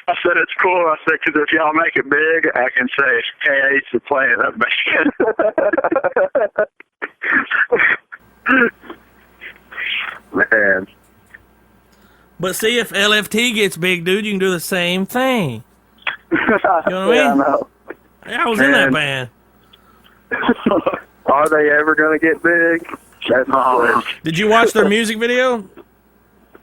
it's cool. I said, because if y'all make it big, I can say KH to play it up band. Man. But see, if LFT gets big, dude, you can do the same thing. You know what I mean? Yeah, I know. Yeah, I was in that band. Are they ever going to get big? That's all. Did you watch their music video?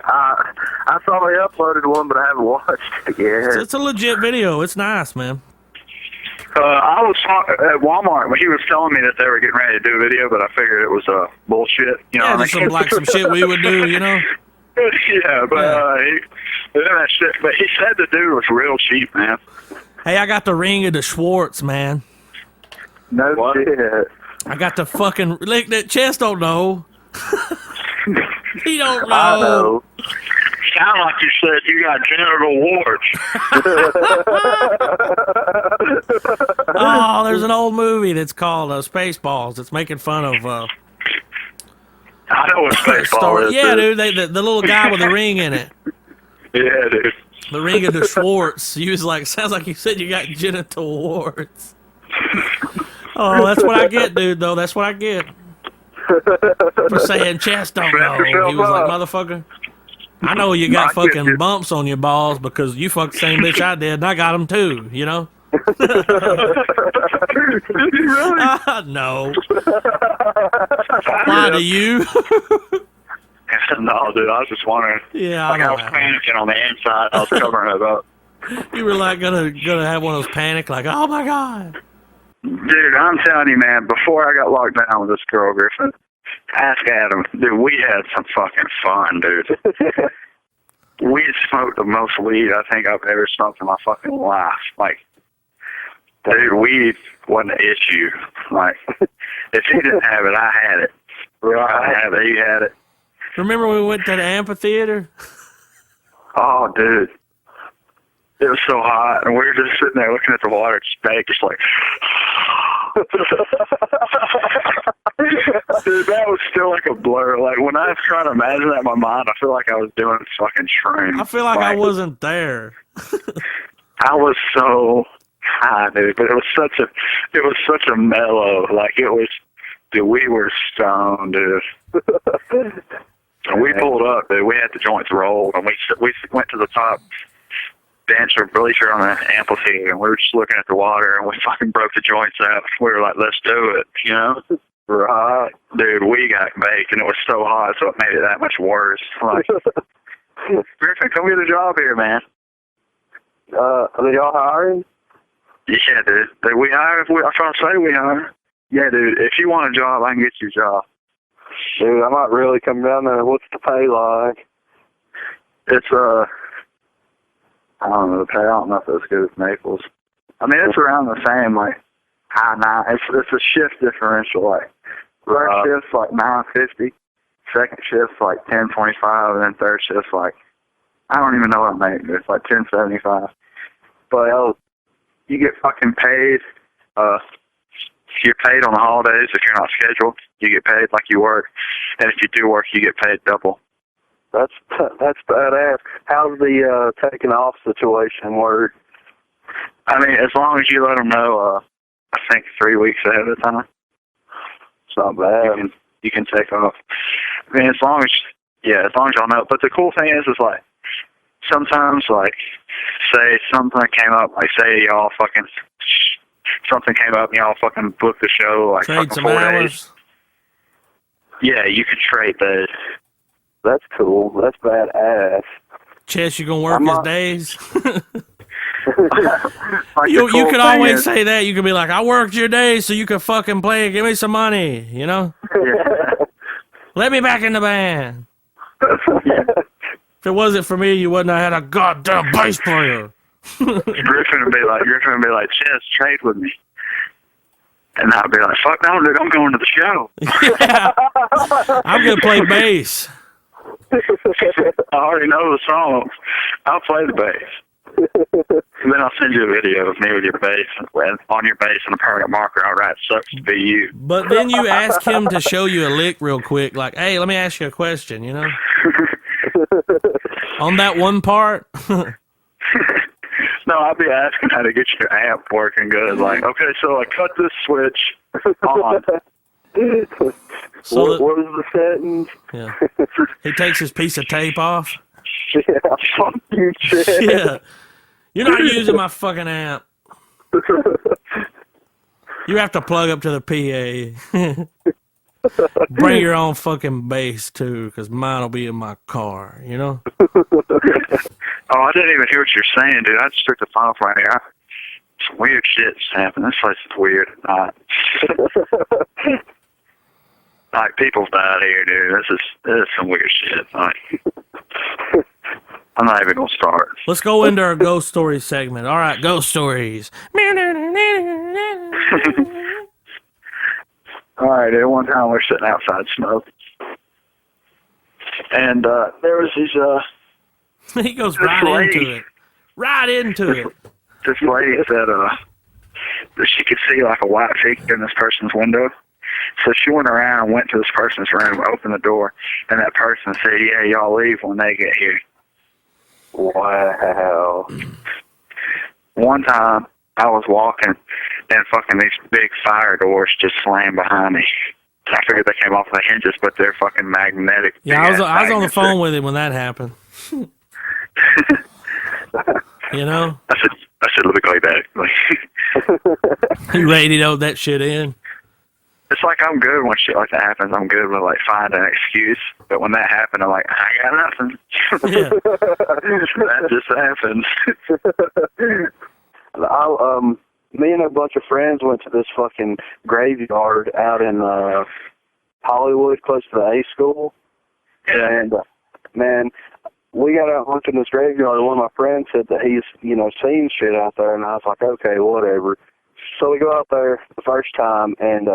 I saw they uploaded one, but I haven't watched it yet. It's a legit video. It's nice, man. I was at Walmart when he was telling me that they were getting ready to do a video, but I figured it was bullshit. You know Yeah, what I just mean? some shit we would do, you know? Yeah, but he said the dude was real cheap, man. Hey, I got the ring of the Schwartz, man. No What? shit. I got the fucking... Like, that Chest don't know. He don't know. I know. Sound like you said you got genital warts. Oh, there's an old movie that's called Spaceballs. It's making fun of... I know what Spaceball story. is. Yeah, dude. dude, the little guy with the ring in it. Yeah, dude. The ring of the Schwartz. You was like, sounds like you said you got genital warts. Oh, that's what I get, dude, though. That's what I get. For saying Chest don't know. He was like, motherfucker, I know you got I get fucking you. bumps on your balls because you fucked the same bitch I did, and I got them too, you know? No. Why do you? No, dude, I was just wondering. Yeah, Like, I I was know. panicking on the inside. I was covering it up. You were like gonna have one of those panic, like, oh my god. Dude, I'm telling you, man, before I got locked down with this girl, Griffin, ask Adam. Dude, we had some fucking fun, dude. We smoked the most weed I think I've ever smoked in my fucking life. Like, dude, weed wasn't an issue. Like, if he didn't have it, I had it. If I had it, he had it. Remember when we went to the amphitheater? Oh, dude. It was so hot, and we were just sitting there looking at the water, just bake, just like... Dude, that was still like a blur. Like, when I was trying to imagine that in my mind, I feel like I was doing fucking shrooms. I feel like I wasn't there. I was so high, dude, but it was such a mellow, like, it was, dude, we were stoned, dude. And we pulled up, dude. We had the joints rolled, and we went to the top bench or bleacher on the amphitheater, and we were just looking at the water, and we fucking broke the joints out. We were like, let's do it, you know? Right. Dude, we got baked, and it was so hot, so it made it that much worse. Like, Griffin, come get a job here, man. Are y'all hiring? Yeah, dude. We hire if I'm trying to say we hire. Yeah, dude. If you want a job, I can get you a job. Dude, I might really come down there. What's the pay like? It's I don't know the pay. I don't know if it's as good as Naples. I mean, it's around the same, like high nine. It's a shift differential. Like first shift's like $9.50, second shift's like $10.25, and then third shift's like I don't even know what I'm making. It's like $10.75. But you get fucking paid. You're paid on the holidays if you're not scheduled. You get paid like you work, and if you do work, you get paid double. That's badass. How's the taking off situation work? I mean, as long as you let them know, I think 3 weeks ahead of time. It's not bad. You can take off. I mean, as long as y'all know. But the cool thing is like, sometimes, like, say something came up, like say y'all fucking something came up and y'all fucking booked the show like Trade fucking some 4 days. hours. Yeah, you could trade those. That's cool. That's badass. Chess, you gonna work I'm his not- days? Like, You the cool could thing always is- say that. You could be like, I worked your days so you could fucking play. Give me some money, you know? Yeah. Let me back in the band. Yeah. If it wasn't for me, you wouldn't have had a goddamn bass player. Griffin would be like, Chess, trade with me. And I'd be like, fuck no, dude, I'm going to the show. Yeah. I'm gonna play bass. I already know the songs. I'll play the bass. And then I'll send you a video of me with your bass, on your bass and a permanent marker. I'll write "Sucks to be you." But then you ask him to show you a lick real quick, like, hey, let me ask you a question, you know? On that one part. No, I'd be asking how to get your amp working good. Like, okay, so I cut this switch on. So what was the sentence? yeah. He takes his piece of tape off. Yeah, fuck you, Chad. Yeah. You're not using my fucking amp. You have to plug up to the PA. Bring your own fucking bass, too, because mine will be in my car, you know? Oh, I didn't even hear what you're saying, dude. I just took the phone from you. Some weird shit's happening. This place is weird at night. Like, people's died here, dude. This is some weird shit. Like, I'm not even gonna start. Let's go into our ghost stories segment. All right, ghost stories. All right, dude. One time we're sitting outside smoking, and there was these He goes This right lady. into it. Right into it. this lady said that she could see like a white figure in this person's window. So she went around and went to this person's room, opened the door, and that person said, "Yeah, y'all leave when they get here." Wow. One time I was walking and fucking these big fire doors just slammed behind me. I figured they came off the hinges, but they're fucking magnetic. Yeah, I was on the magnets. phone with him when that happened. You know? I said, let me call you back. Like, He radioed that shit in. it's like I'm good when shit like that happens. I'm good with like finding an excuse. But when that happened, I'm like, I got nothing. Yeah. That just happens. Me and a bunch of friends went to this fucking graveyard out in Hollywood, close to the A school. Yeah. And man, we got out looking at this graveyard, and one of my friends said that he's, seen shit out there, and I was like, okay, whatever. So we go out there the first time, and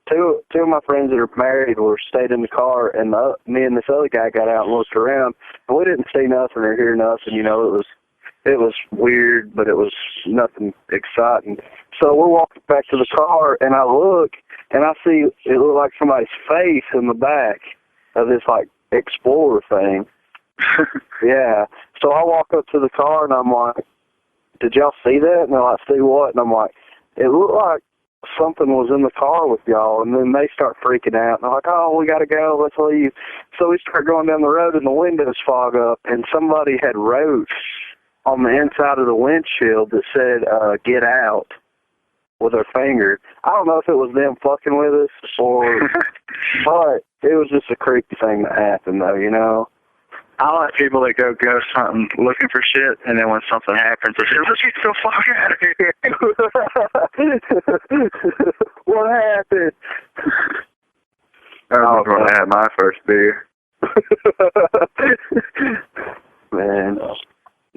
two of my friends that are married stayed in the car, and me and this other guy got out and looked around, and we didn't see nothing or hear nothing. It was weird, but it was nothing exciting. So we're walking back to the car, and I look, and I see it looked like somebody's face in the back of this like Explorer thing. Yeah. So I walk up to the car, and I'm like, "Did y'all see that?" And they're like, "See what?" And I'm like, "It looked like something was in the car with y'all." And then they start freaking out. And they're like, "Oh, we got to go. Let's leave." So we start going down the road, and the windows fog up, and somebody had wrote on the inside of the windshield that said, "Get out," with their finger. I don't know if it was them fucking with us or, but it was just a creepy thing that happened, though, I like people that go ghost hunting looking for shit, and then when something happens, they say, "Let's get the fuck out of here." What happened? I was when I had my first beer.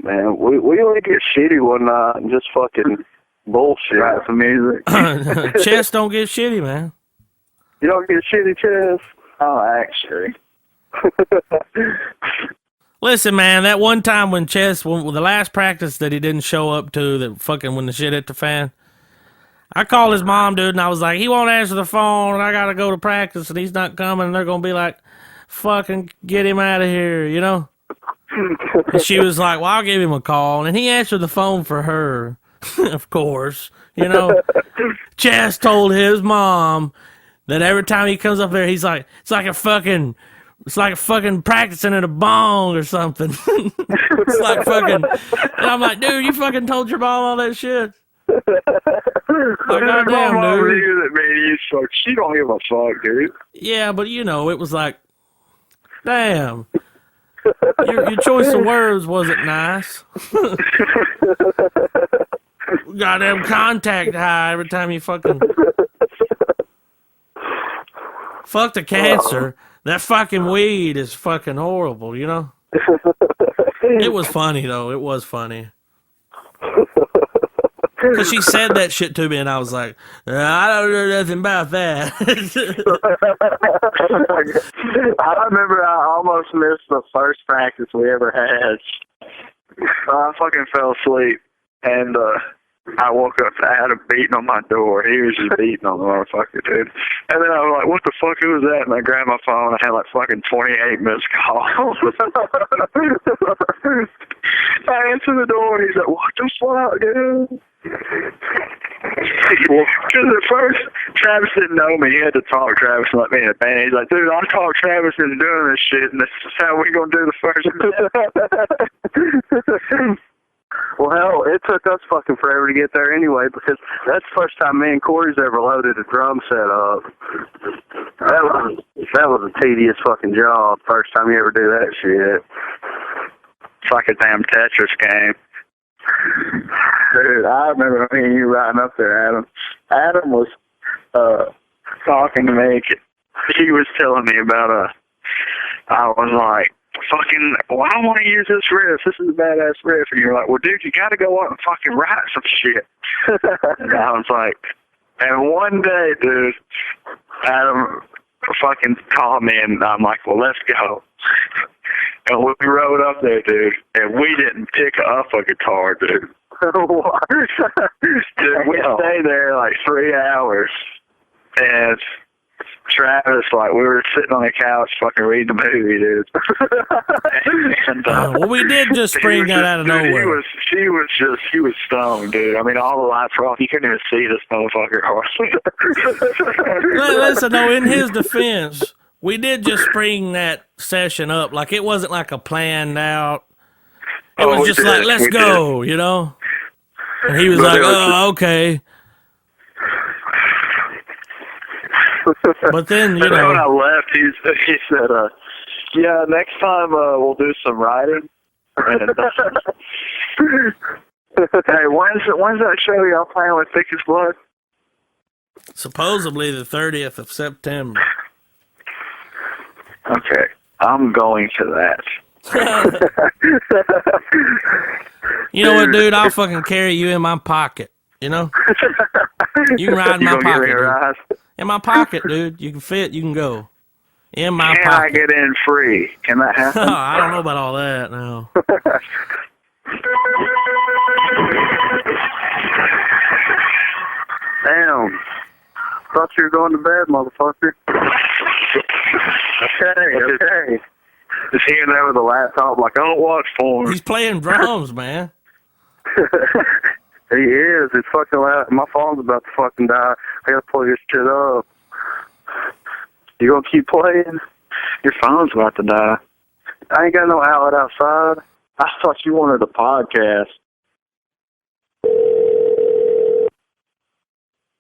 Man, we only get shitty one night and just fucking bullshit. Write some music. Chest don't get shitty, man. You don't get shitty, Chess? Oh, actually. Listen, man, that one time when Chess, when the last practice that he didn't show up to, that fucking when the shit hit the fan, I called his mom, dude, and I was like, he won't answer the phone, and I gotta go to practice, and he's not coming, and they're gonna be like, fucking get him out of here, you know? And she was like, well, I'll give him a call, and he answered the phone for her, of course, you know? Chess told his mom that every time he comes up there, he's like, it's like a fucking practicing at a bong or something. It's like fucking, and I'm like, dude, you fucking told your mom all that shit. goddamn, My mom dude. knew that me and you fuck. She don't give a fuck, dude. Yeah, but you know, it was like, damn. Your choice of words wasn't nice. Goddamn contact high every time you fucking. Fuck the cancer. That fucking weed is fucking horrible, you know? It was funny, though. It was funny. Because she said that shit to me, and I was like, I don't know nothing about that. I remember I almost missed the first practice we ever had. I fucking fell asleep, and I woke up to Adam beating on my door. He was just beating on the motherfucker, dude. And then I was like, what the fuck, who was that? And I grabbed my phone. I had like fucking 28 missed calls. I answered the door, and he's like, what the fuck, dude? Because at first, Travis didn't know me. He had to talk Travis and let me in the band. He's like, dude, I talked Travis into doing this shit, and this is how we gonna do the first. Well, hell, it took us fucking forever to get there anyway, because that's the first time me and Corey's ever loaded a drum set up. That was a tedious fucking job. First time you ever do that shit. It's like a damn Tetris game. Dude, I remember me and you riding up there, Adam. Adam was talking to me. He was telling me about I was like, fucking, well, I want to use this riff. This is a badass riff. And you're like, well, dude, you got to go out and fucking write some shit. And I was like, and one day, dude, Adam fucking called me, and I'm like, well, let's go. And we rode up there, dude, and we didn't pick up a guitar, dude. Dude, we stayed there like 3 hours, and Travis, like, we were sitting on the couch fucking reading the movie, dude. And, well, we did just spring that out of nowhere. He was stoned, dude. I mean, all the lights were off. You couldn't even see this motherfucker. Listen, though, in his defense, we did just spring that session up. Like, it wasn't like a planned out. It was just like, let's go, you know? And he was like, oh, okay. But then, you know. When I left, he said, yeah, next time we'll do some writing. And, hey, when's that show y'all playing with Thick as Blood? Supposedly the 30th of September. Okay, I'm going to that. You know what, dude? I'll fucking carry you in my pocket, you know? You can ride in my pocket. Dude. In my pocket, dude. You can fit, you can go. In my pocket. Can I get in free? Can that happen? I don't know about all that, no. Damn. Thought you were going to bed, motherfucker. Okay. Just here and there with a laptop, like, I don't watch porn. He's playing drums, man. He is. It's fucking loud. My phone's about to fucking die. I gotta plug this shit up. You gonna keep playing? Your phone's about to die. I ain't got no outlet outside. I thought you wanted a podcast.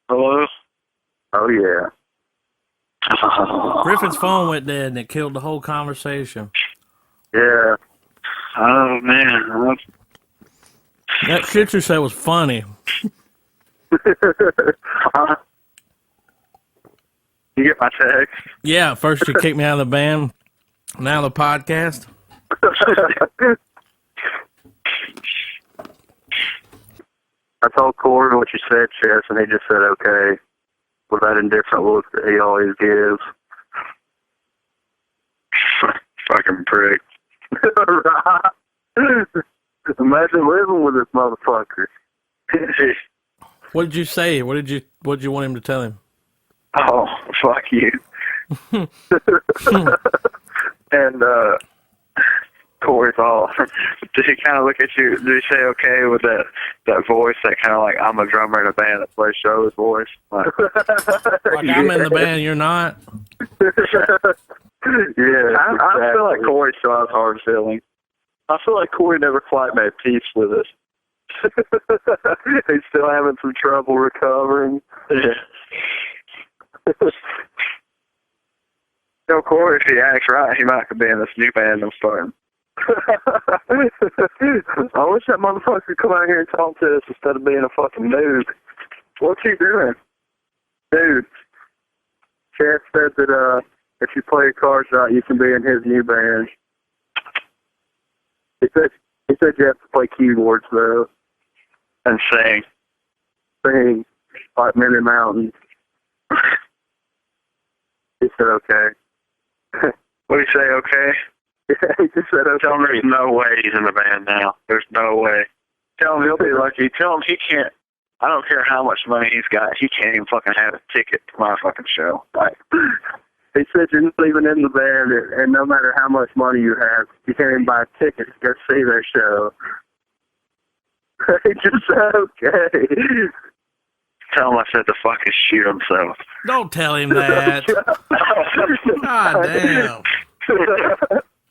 Hello? Oh, yeah. Griffin's phone went dead and it killed the whole conversation. Yeah. Oh, man. That shit you said was funny. You get my text? Yeah, first you kicked me out of the band, now the podcast. I told Corey what you said, Chess, and he just said okay with that indifferent look that he always gives. Fucking prick. Imagine living with this motherfucker. What did you say? What did you want him to tell him? Oh, fuck you. And Corey's all. Did he kind of look at you? Did he say okay with that voice? That kind of like, I'm a drummer in a band that plays shows voice. Like I'm in the band, you're not. Yeah, I feel like Corey still has hard feelings. I feel like Corey never quite made peace with us. He's still having some trouble recovering. Yeah. Of course, if he acts right, he might be in this new band I'm starting. I wish that motherfucker could come out here and talk to us instead of being a fucking noob. What's he doing? Dude, Chad said that if you play your cards right, you can be in his new band. He said you have to play keyboards, though. And sing. Sing, like Many Mountains. He said okay. What did he say, okay? Yeah, he just said okay. Tell him there's no way he's in the band now. There's no way. Tell him he'll be lucky. Tell him he can't. I don't care how much money he's got. He can't even fucking have a ticket to my fucking show. Like, he said you're not even in the band, and no matter how much money you have, you can't even buy tickets to go see their show. He just said okay. tell him I said to fucking shoot himself. Don't tell him that. God damn.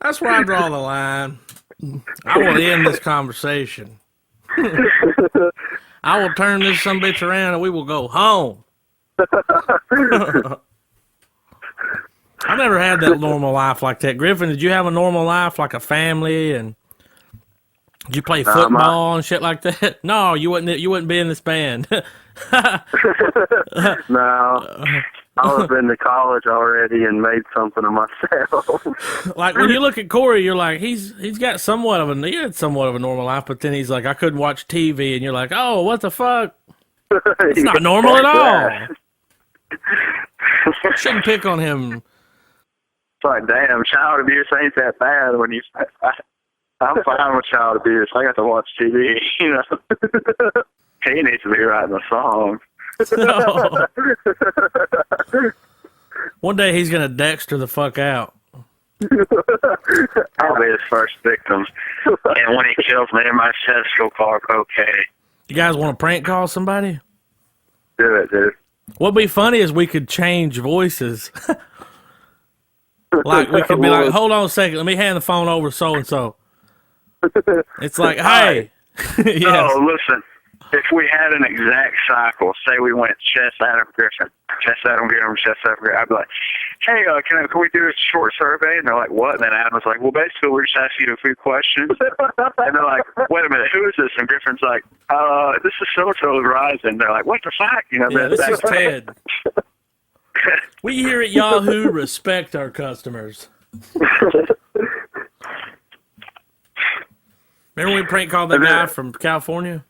That's where I draw the line. I will end this conversation. I will turn this sumbitch around and we will go home. I never had that normal life like that. Griffin, did you have a normal life, like a family, and did you play football and shit like that? No, you wouldn't be in this band. No, I was in the college already and made something of myself. Like when you look at Corey, you're like, he had somewhat of a normal life, but then he's like, I couldn't watch TV, and you're like, oh, what the fuck? It's not normal at all. Shouldn't pick on him. It's like, damn, child abuse ain't that bad when you. I'm fine with child abuse. I got to watch TV, you know. He needs to be writing a song. No. One day he's gonna Dexter the fuck out. I'll be his first victim. And when he kills me in my chest, he'll call it okay. You guys want to prank call somebody? Do it, dude. What'd be funny is we could change voices. Like we could be like, hold on a second, let me hand the phone over to so and so. It's like, hey. Yes. No, listen. If we had an exact cycle, say we went Chess Adam Griffin, Chess Adam Griffin, Chess Adam Griffin, I'd be like, hey, can we do a short survey? And they're like, what? And then Adam was like, well, basically, we're just asking you a few questions. And they're like, wait a minute, who is this? And Griffin's like, this is so-and-so with Verizon. They're like, what the fuck? You know, yeah, this is Ted. We here at Yahoo respect our customers. Remember we prank called that guy from California?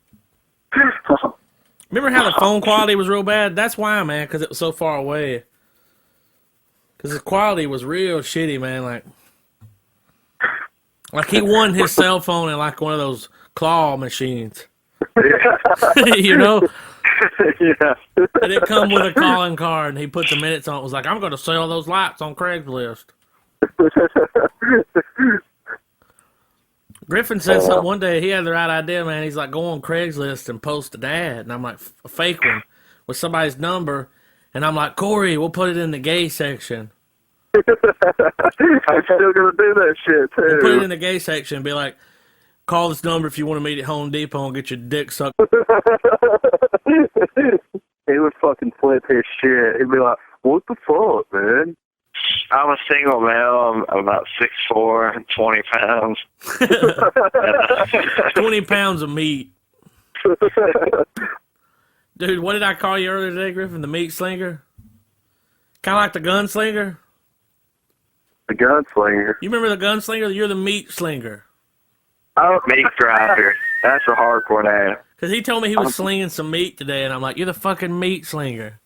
Remember how the phone quality was real bad? That's why, man, because it was so far away. Because the quality was real shitty, man. Like he won his cell phone in like one of those claw machines. You know? Yeah. And it come with a calling card, and he put the minutes on it. Was like, I'm going to sell those lights on Craigslist. Griffin said something one day. He had the right idea, man. He's like, go on Craigslist and post an ad. And I'm like, a fake one with somebody's number. And I'm like, Corey, we'll put it in the gay section. I'm still going to do that shit, too. We'll put it in the gay section and be like, call this number if you want to meet at Home Depot and get your dick sucked. He would fucking flip his shit. He'd be like, what the fuck, man? I'm a single male. I'm about 6'4", and 20 pounds. 20 pounds of meat. Dude, what did I call you earlier today, Griffin? The meat slinger? Kind of like the gunslinger? The gunslinger. You remember the gunslinger? You're the meat slinger. Oh, Meat grinder. That's a hardcore name. Because he told me he was slinging some meat today, and I'm like, you're the fucking meat slinger.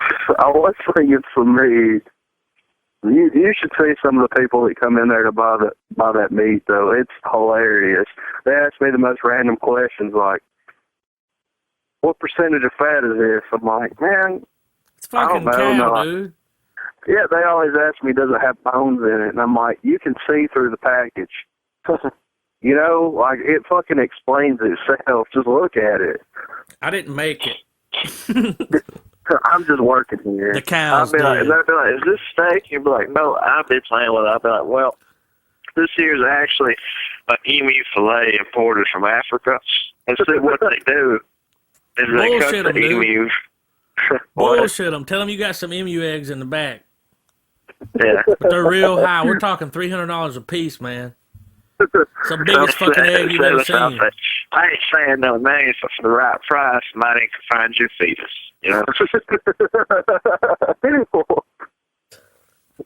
I was slinging some meat. You should see some of the people that come in there to buy that meat, though. It's hilarious. They ask me the most random questions, like, what percentage of fat is this? I'm like, man, It's fucking cow, dude. Yeah, they always ask me, does it have bones in it? And I'm like, you can see through the package. You know, like, it fucking explains itself. Just look at it. I didn't make it. I'm just working here. The cows did. They'd be like, is this steak? You'd be like, no, I've been playing with it. I'd be like, well, this here is actually an emu fillet imported from Africa, And so what they do is they cut Bullshit the 'em, dude. emus. What? Bullshit them. Tell them you got some emu eggs in the back. Yeah. But they're real high. We're talking $300 a piece, man. It's the biggest fucking egg you've ever seen. I ain't saying no names, but for the right price, money can find you a fetus. You know?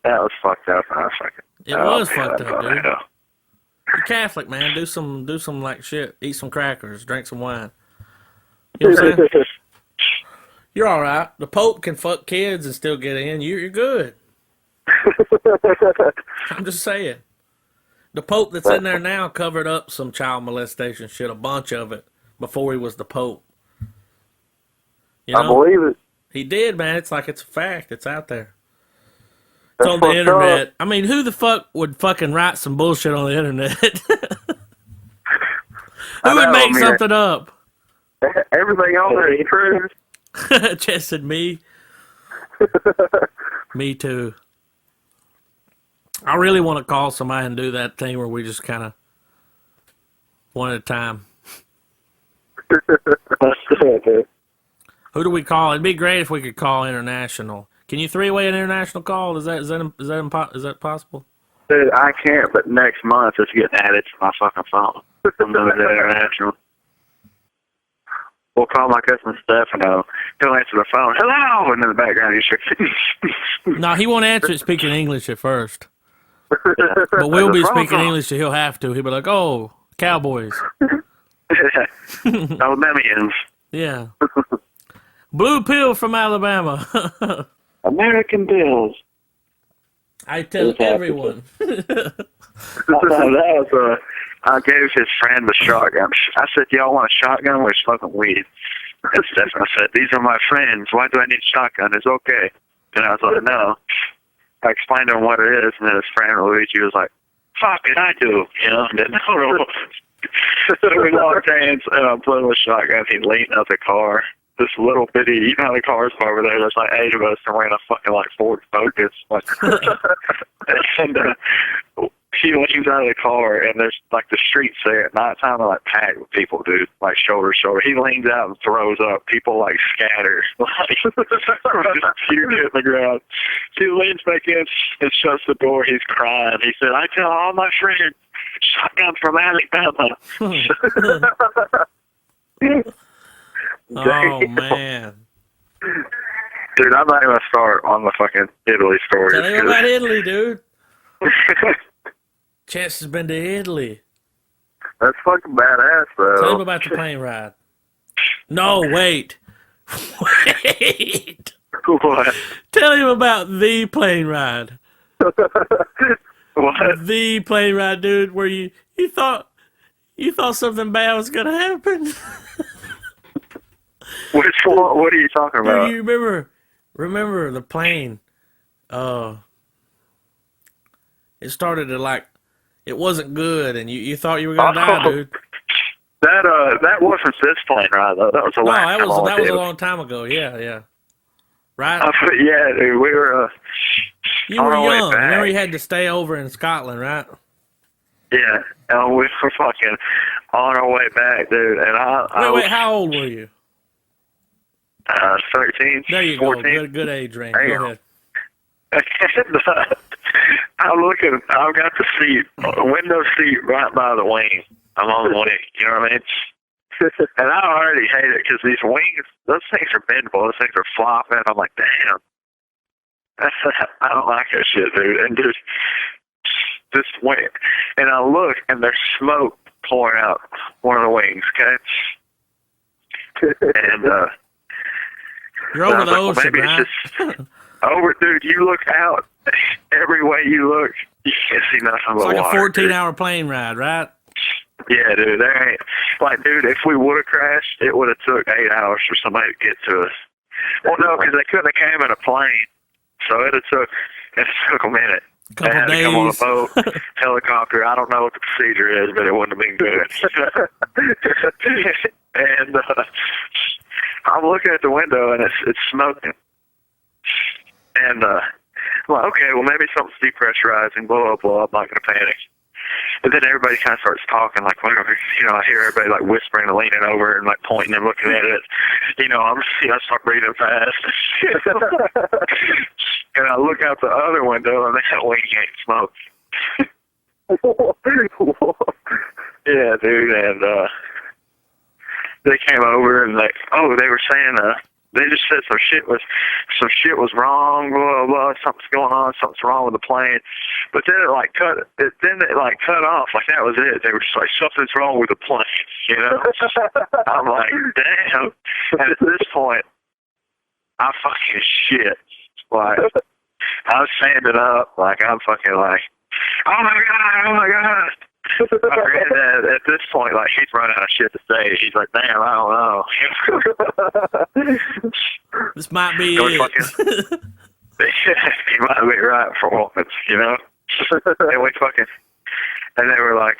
That was fucked up. I was fucking. It was fucked God, up, dude. yeah. You're Catholic, man. Do some like shit. Eat some crackers. Drink some wine. You know what I'm saying? You're all right. The Pope can fuck kids and still get in. You're good. I'm just saying. The Pope that's in there now covered up some child molestation shit, a bunch of it, before he was the Pope. You know? I believe it. He did, man. It's like it's a fact. It's out there. It's That's on the fucked internet. up. I mean, who the fuck would fucking write some bullshit on the internet? Who would make something up? Everything on there is true. Chess said me. Me too. I really want to call somebody and do that thing where we just kind of one at a time. Who do we call? It'd be great if we could call international. Can you three-way an international call? Is that possible? Dude, I can't, but next month it's getting added to my fucking phone. I'm doing the international. We'll call my cousin Stefano. He'll answer the phone. Hello! And in the background, he's like... No, he won't answer it speaking English at first. But we'll be speaking English, so he'll have to. He'll be like, oh, Cowboys. Alabamians. Yeah. Blue pill from Alabama. American Bills. I tell everyone. That was I gave his friend the shotgun. I said, y'all want a shotgun? We're smoking weed. And Stefano said, these are my friends. Why do I need a shotgun? It's okay. And I was like, no. I explained to him what it is, and then his friend Luigi was like, fuck it, I do. You know, and then so we locked hands, and I'm playing with a shotgun. He leaned out the car. This little bitty, you know how the cars over there, there's like 8 of us, and we're in a fucking like Ford Focus. And he leans out of the car, and there's like the streets there at nighttime are like packed with people, dude, like shoulder to shoulder. He leans out and throws up. People like scatter, like just puke in the ground. He leans back in and shuts the door. He's crying. He said, "I tell all my friends, shotgun from Alabama." Oh, man. Dude, I'm not even gonna start on the fucking Italy story. Tell him about Italy, dude. Chance has been to Italy. That's fucking badass, though. Tell him about the plane ride. No, wait. Wait. What? Tell him about the plane ride. What? The plane ride, dude, where you thought something bad was gonna happen. Which one? What are you talking about? Do you remember the plane? It started to like, it wasn't good, and you thought you were gonna die, dude. That wasn't this plane ride though. That was a that was a long time ago. Yeah. Right? Yeah, dude, we were. You were young. Remember you had to stay over in Scotland, right? Yeah, and we were fucking on our way back, dude. And Wait, how old were you? 13. There you 14. go. Good age range. Damn. Go ahead. I'm looking. I've got the seat, window seat right by the wing. I'm on the wing. You know what I mean? And I already hate it because these wings, those things are bendable. Those things are flopping. I'm like, damn. I don't like that shit, dude. And this wing, and I look, and there's smoke pouring out one of the wings. Okay. And you're over the ocean, maybe right? it's just over, dude. You look out. Every way you look, you can't see nothing but It's like water, a 14-hour plane ride, right? Yeah, dude. There ain't like, dude. If we would have crashed, it would have took 8 hours for somebody to get to us. Well, no, because they couldn't have came in a plane, so it took a minute. They Couple had days. to come on a boat, helicopter. I don't know what the procedure is, but it wouldn't have been good. And I'm looking at the window, and it's smoking. And I'm like, okay, well, maybe something's depressurizing. Blow up. I'm not going to panic. And then everybody kind of starts talking, like, whatever. You know, I hear everybody, like, whispering and leaning over and, like, pointing and looking at it. You know, I start breathing fast. And I look out the other window, and that wing ain't smoke. Yeah, dude, and they came over, and, like, they were saying, they just said some shit was wrong, blah, blah, blah, something's going on, something's wrong with the plane. But then it cut off, like that was it. They were just like, something's wrong with the plane, you know? I'm like, damn. And at this point, I fucking shit. Like, I was standing up, like, I'm fucking like, oh my God. My granddad, at this point, like, he's running out of shit to say. He's like, damn, I don't know. This might be it. it. He might be right for once, you know? And they were like,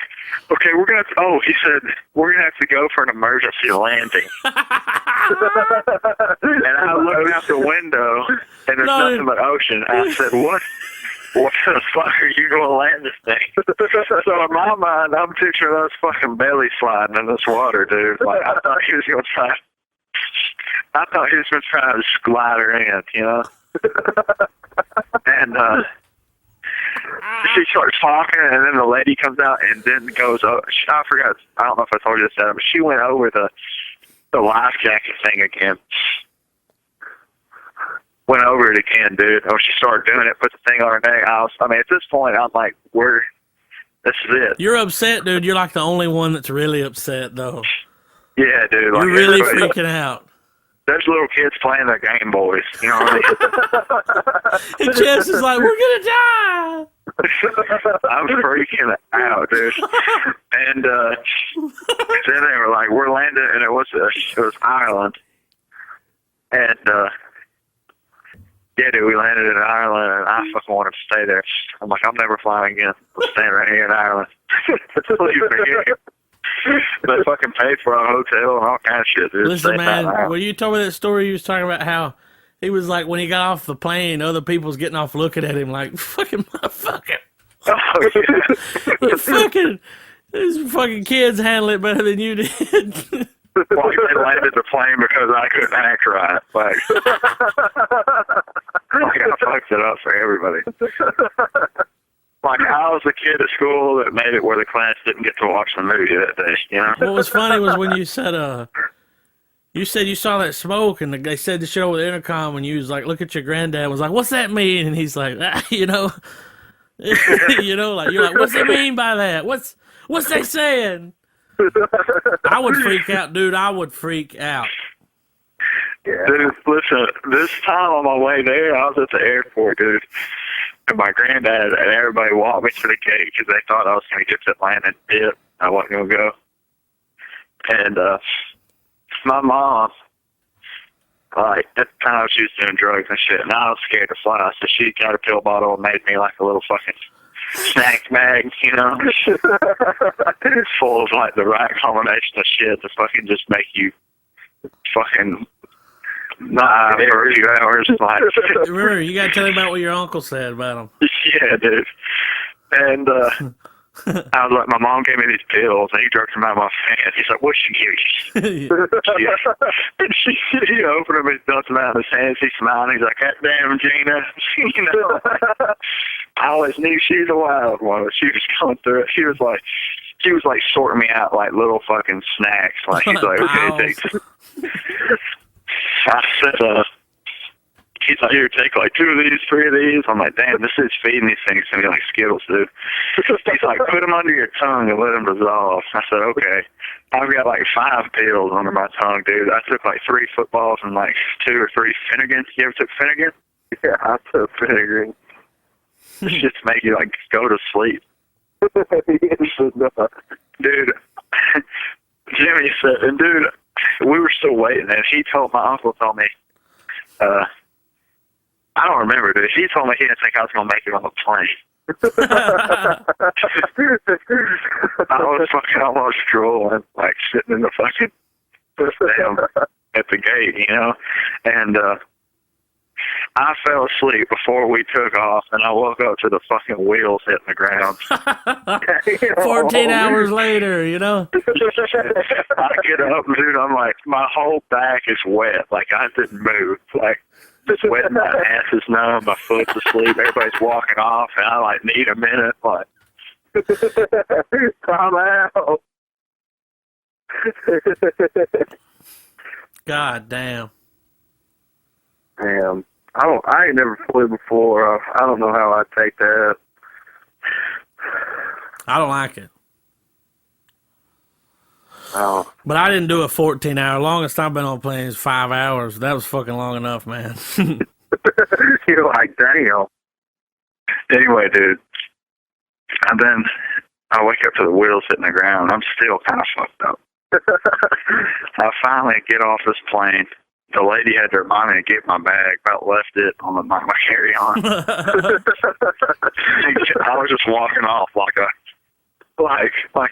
okay, we're going to, he said, we're going to have to go for an emergency landing. And I looked out the window, and there's nothing but ocean. I said, what the fuck are you going to land this thing? So in my mind, I'm picturing us fucking belly sliding in this water, dude. Like, I thought he was going to try to slide her in, you know? And she starts talking, and then the lady comes out and then goes over. I forgot, I don't know if I told you this, but she went over the life jacket thing again. Went over it again, dude. When she started doing it, put the thing on her neck. I mean, at this point, I'm like, this is it. You're upset, dude. You're like the only one that's really upset, though. Yeah, dude. Like, you're really freaking out. There's little kids playing their Game Boys, you know what I mean? And Jess is like, we're going to die. I'm freaking out, dude. And then they were like, we're landing, and it was Ireland. And, yeah, dude, we landed in Ireland, and I fucking wanted to stay there. I'm like, I'm never flying again. I'm staying right here in Ireland. Leave me here. They fucking paid for our hotel and all kind of shit, dude. Listen, man, when you told me that story, you was talking about how he was like, when he got off the plane, other people's getting off looking at him like, fucking motherfucker. Oh, yeah. These fucking kids handle it better than you did. Well, they landed the plane because I couldn't act right. Like I fucked it up for everybody. Like, I was a kid at school that made it where the class didn't get to watch the movie that day, you know? What was funny was when you said you saw that smoke, and they said the show with the intercom, and you was like, look at your granddad, was like, what's that mean? And he's like, you know, you know, like, you're like, what's it mean by that? What's they saying? I would freak out, dude. I would freak out. Yeah. Dude, listen, this time on my way there, I was at the airport, dude. And my granddad and everybody walked me to the gate because they thought I was going to get to Atlanta and dip. I wasn't going to go. And my mom, like, at the time she was doing drugs and shit, and I was scared to fly. So she got a pill bottle and made me like a little fucking snack bag, you know? It's full of, like, the right combination of shit to fucking just make you fucking not for a few hours. Like, remember, you got to tell me about what your uncle said about him. Yeah, dude. And I was like, my mom gave me these pills, and he jerked them out of my hand. He's like, what'd she give you? And he opened them and dumped them out of his hands. He's smiling. He's like, God damn, Gina. You know, I always knew she's a wild one. She was going through it. She was like sorting me out like little fucking snacks. Like, he's like, okay, take I said, he's like, here, take like 2 of these, 3 of these. I'm like, damn, this is feeding these things to me like Skittles, dude. He's like, put them under your tongue and let them dissolve. I said, okay. I've got like 5 pills under my tongue, dude. I took like 3 footballs and like 2 or 3 Finnegan. You ever took Finnegan? Yeah, I took Finnegan. It's just to make you like go to sleep. Dude, Jimmy said, and dude, we were still waiting, and my uncle told me, I don't remember, dude. He told me he didn't think I was going to make it on the plane. I was fucking almost drooling, like sitting in the fucking damn at the gate, you know? And I fell asleep before we took off, and I woke up to the fucking wheels hitting the ground. 14 hours later, you know? I get up, dude, I'm like, my whole back is wet. Like, I didn't move. Like, sweat, my ass is numb, my foot's asleep, everybody's walking off, and I, like, need a minute. Like, come out. God damn. Damn. I ain't never flew before. I don't know how I'd take that. I don't like it. Oh. But I didn't do a 14-hour. Longest I've been on a plane is 5 hours. That was fucking long enough, man. You're like, damn. anyway, dude, I wake up to the wheels hitting the ground. I'm still kind of fucked up. I finally get off this plane. The lady had to remind me to get my bag. About left it on my carry-on. I was just walking off like I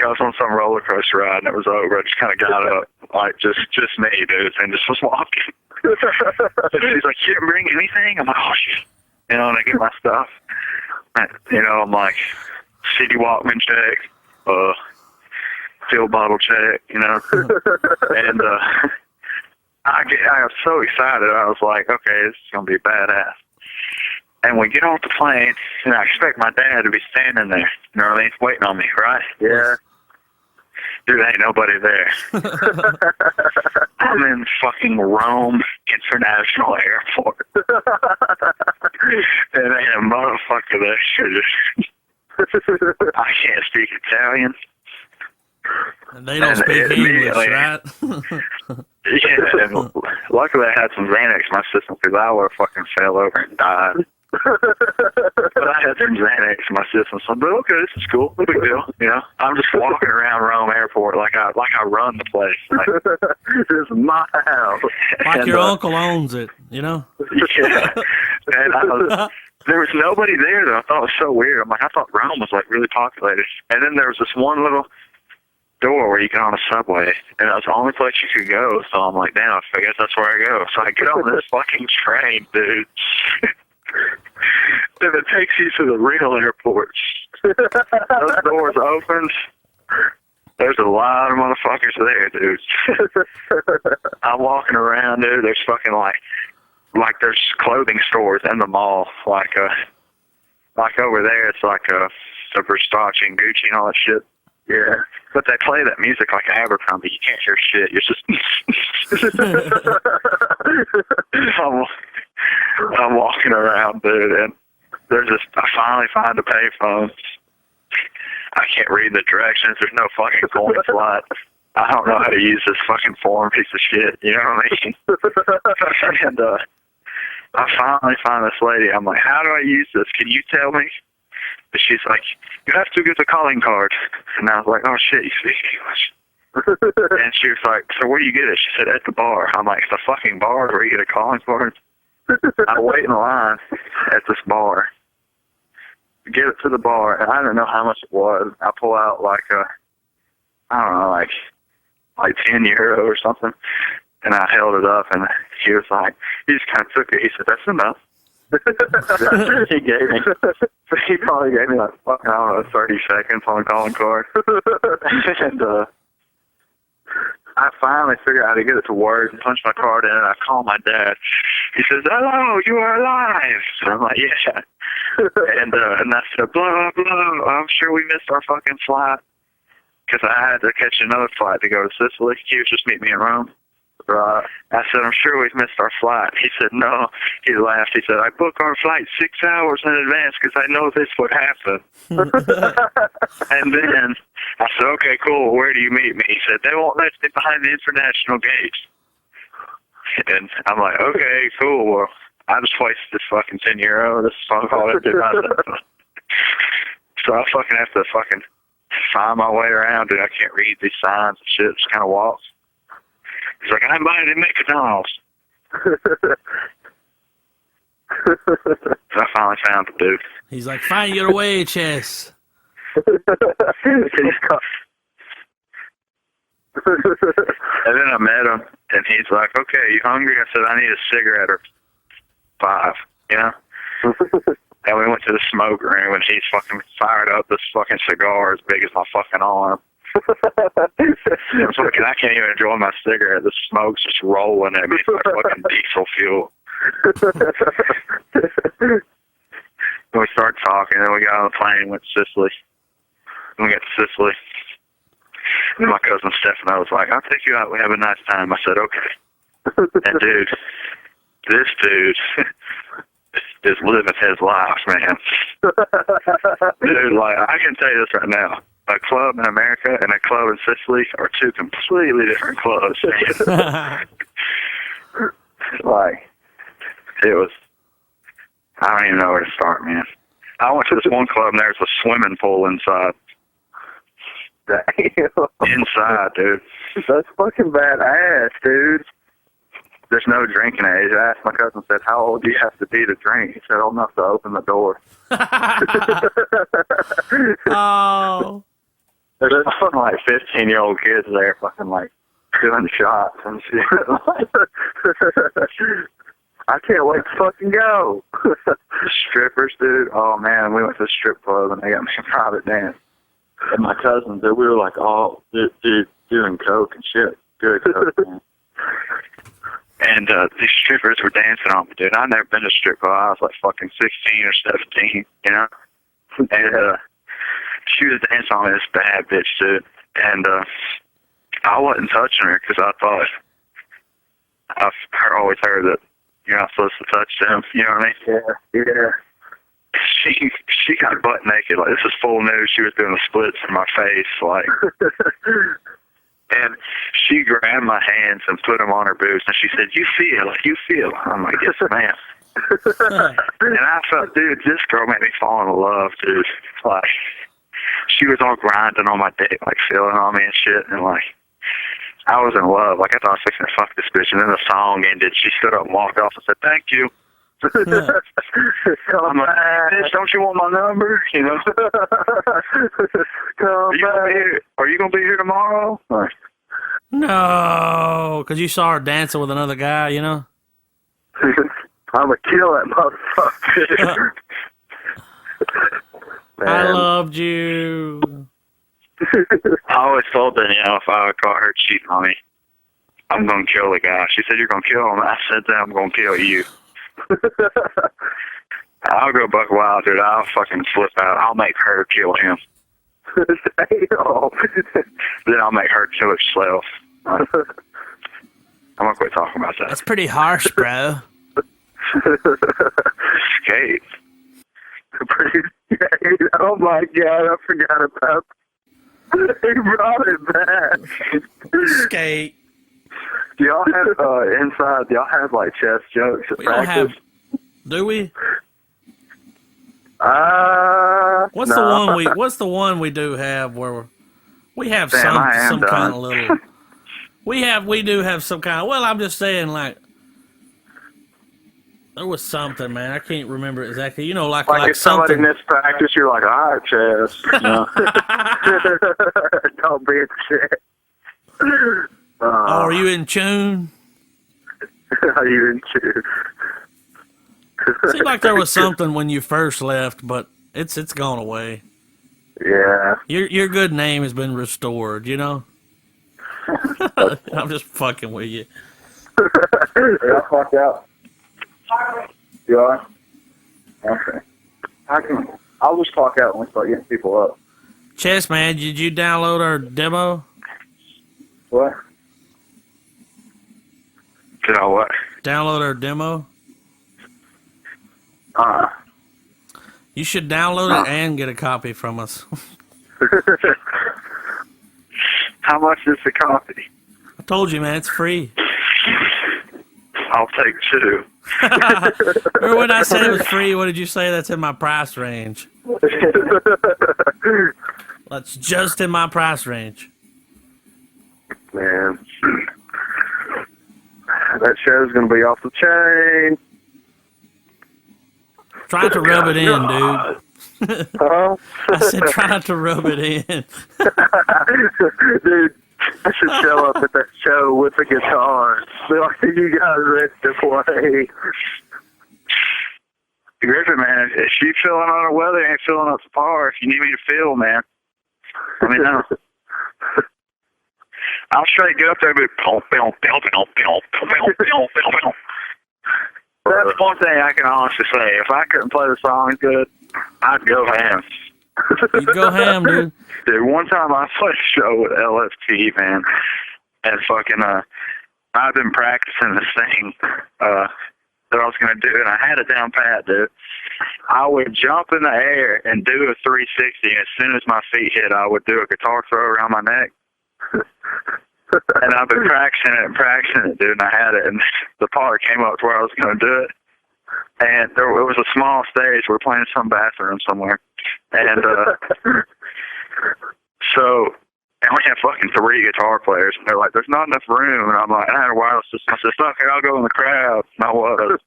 was on some roller coaster ride and it was over. I just kind of got up, like just me, dude, and just was walking. And she's like, "You didn't bring anything?" I'm like, "Oh shit," and I get my stuff. And, I'm like, city Walkman check, fill bottle check, and I was so excited. I was like, okay, this is gonna be badass. And we get off the plane, and I expect my dad to be standing there, waiting on me, right? Yeah. Dude, ain't nobody there. I'm in fucking Rome International Airport. And ain't a motherfucker there. I can't speak Italian. And they don't speak English, right? Yeah, and luckily I had some Xanax in my system because I would have fucking fell over and died. But I had some Xanax in my system, so I'm like, okay, this is cool, no big deal. I'm just walking around Rome Airport like I run the place. Like, this is my house. Like your uncle owns it, Yeah. And there was nobody there that I thought was so weird. I'm like, I thought Rome was like really populated. And then there was this one little door where you get on a subway, and that was the only place you could go. So I'm like, damn, I guess that's where I go. So I get on this fucking train, dude. And it takes you to the real airport. Those doors open. There's a lot of motherfuckers there, dude. I'm walking around, dude. There's fucking like there's clothing stores in the mall. Like over there, it's like the Versace and Gucci and all that shit. Yeah. But they play that music like Abercrombie. You can't hear shit. You're just... I'm walking around, dude, and I finally find a payphone. I can't read the directions. There's no fucking coin slot. I don't know how to use this fucking foreign piece of shit. You know what I mean? And I finally find this lady. I'm like, how do I use this? Can you tell me? And she's like, you have to get a calling card. And I was like, oh shit, you speak English. And she was like, so where do you get it? She said, at the bar. I'm like, the fucking bar where you get a calling card? I wait in line at this bar. Get it to the bar, and I don't know how much it was. I pull out like 10 euro or something, and I held it up, and he was like, he just kind of took it. He said, that's enough. He probably gave me like, fucking, I don't know, 30 seconds on a calling card. And I finally figured out how to get it to work and punch my card in, and I call my dad. He says, hello, you are alive. And I'm like, yeah. And I said, blah, blah, I'm sure we missed our fucking flight. Because I had to catch another flight to go to Sicily. He was just meeting me in Rome. Right. I said, I'm sure we've missed our flight. He said, no. He laughed. He said, I booked our flight 6 hours in advance because I know this would happen. And then I said, okay, cool. Where do you meet me? He said, they won't let me behind the international gate. And I'm like, okay, cool. Well, I just wasted this fucking 10 euro. This phone call. So I fucking have to fucking find my way around, dude. I can't read these signs and shit. Just kind of walk. He's like, I'm buying the McDonald's. So I finally found the dude. He's like, find your way, Chess. And then I met him, and he's like, okay, you hungry? I said, I need a cigarette or 5, you know? And we went to the smoke room, and he's fucking fired up this fucking cigar as big as my fucking arm. So I can't even enjoy my cigarette. The smoke's just rolling at me. It's like fucking diesel fuel. And we started talking, and then we got on the plane and went to Sicily. And we got to Sicily. And my cousin Stefano was like, I'll take you out. We have a nice time. I said, okay. And dude, this dude is living his life, man. Dude, like, I can tell you this right now. A club in America and a club in Sicily are two completely different clubs, man. Like, it was, I don't even know where to start, man. I went to this one club and there's a swimming pool inside. Inside, dude. That's fucking badass, dude. There's no drinking age. I asked my cousin, said, how old do you have to be to drink? He said, old enough to open the door. Oh. There's fucking like 15-year-old kids there fucking like doing shots and shit. I can't wait to fucking go. Strippers, dude. Oh, man, we went to a strip club and they got me a private dance. And my cousins, dude, we were like, oh, dude, doing coke and shit. Good coke, man. And these strippers were dancing on me, dude. I'd never been to a strip club. I was like fucking 16 or 17, you know? And she was dancing on me, this bad bitch, dude. And I wasn't touching her because I thought, I've always heard that you're not supposed to touch them, you know what I mean? Yeah. She got butt naked, like this is full news. She was doing the splits in my face, like, and she grabbed my hands and put them on her boobs, and she said, "You feel." I'm like, "Yes, ma'am." And I felt, dude, this girl made me fall in love, dude. Like, she was all grinding on my dick, like feeling on me and shit, and like, I was in love. Like, I thought I was fixing to fuck this bitch, and then the song ended. She stood up and walked off and said, "Thank you." I'm like, bitch, don't you want my number? You know? Are you gonna be here tomorrow? No, because you saw her dancing with another guy, you know? I'm gonna kill that motherfucker. I loved you. I always told Danielle if I caught her cheating on me, I'm gonna kill the guy. She said, "You're gonna kill him." I said, "Then I'm gonna kill you." I'll go buck wild, dude. I'll fucking flip out. I'll make her kill him. Then I'll make her kill herself. I'm gonna quit talking about that. That's pretty harsh, bro. Skate. Oh my god, I forgot about that. He brought it back. Skate. Do y'all have do y'all have like chest jokes at We don't practice? have. Do we? What's no. the one we do have where we have Damn, I am some done. kind of little. We do have some kind of. Well, I'm just saying, like, there was something, man. I can't remember exactly. You know, like if somebody something. missed practice, you're like, all right, chest. You know? Don't be a shit. Oh, are you in tune? Are you in tune? Seemed like there was something when you first left, but it's gone away. Yeah. Your good name has been restored, you know? I'm just fucking with you. Y'all fucked out. You are? Okay. I'll just talk out when we start getting people up. Chess, man, did you download our demo? What? Did I what? Download our demo? You should download it and get a copy from us. How much is the copy? I told you, man, it's free. I'll take 2. Remember when I said it was free, what did you say? That's in my price range. That's just in my price range. Man. That show's gonna be off the chain. Try to rub it in, dude. Huh? I said try not to rub it in. Dude, I should show up at that show with the guitar. Be like, you guys ready to play? Griffin, man, if you feeling on the weather, ain't feeling up to par. If you need me to fill, man, let me know. I'll straight get up there and be That's one thing I can honestly say. If I couldn't play the song good, I'd go ham. You go ham, dude. Dude, one time I played a show with LFT, man, and fucking, I've been practicing this thing, that I was going to do, and I had it down pat, dude. I would jump in the air and do a 360, and as soon as my feet hit, I would do a guitar throw around my neck. And I've been practicing it, dude, and I had it, and the part came up to where I was going to do it. And it was a small stage. We were playing in some bathroom somewhere. And so, and we had fucking 3 guitar players, and they're like, there's not enough room. And I'm like, I had a wireless system. I said, fuck it, I'll go in the crowd. And I was.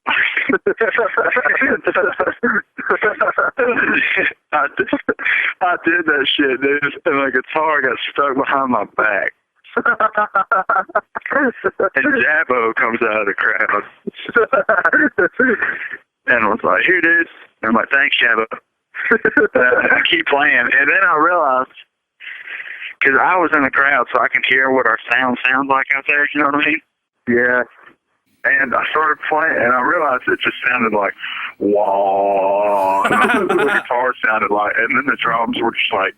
I did that shit, dude, and my guitar got stuck behind my back. And Jabbo comes out of the crowd and was like, here, dude. And I'm like, thanks, Jabbo. I keep playing. And then I realized, because I was in the crowd, so I can hear what our sound sounds like out there, you know what I mean? Yeah. And I started playing, and I realized it just sounded like, wah. The guitar sounded like, and then the drums were just like,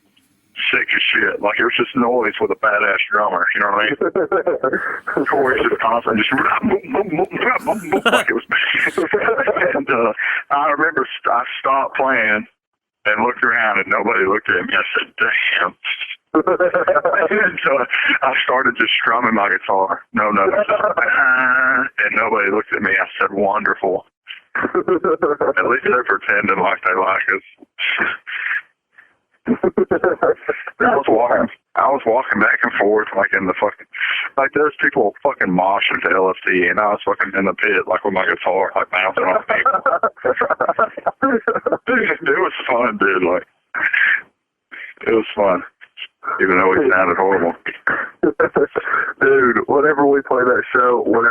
sick as shit. Like, it was just noise with a badass drummer, you know what I mean? Corey's just constantly just like it was bad. And I remember I stopped playing and looked around, and nobody looked at me. I said, damn. And so I started just strumming my guitar. No, and nobody looked at me. I said, wonderful. At least they're pretending like they like us. I was walking back and forth like in the fucking, like there's people fucking moshing to LFT, and I was fucking in the pit like with my guitar like bouncing off people. It was fun, dude. Like, it was fun, even though it sounded horrible. Dude, whenever we play that show, when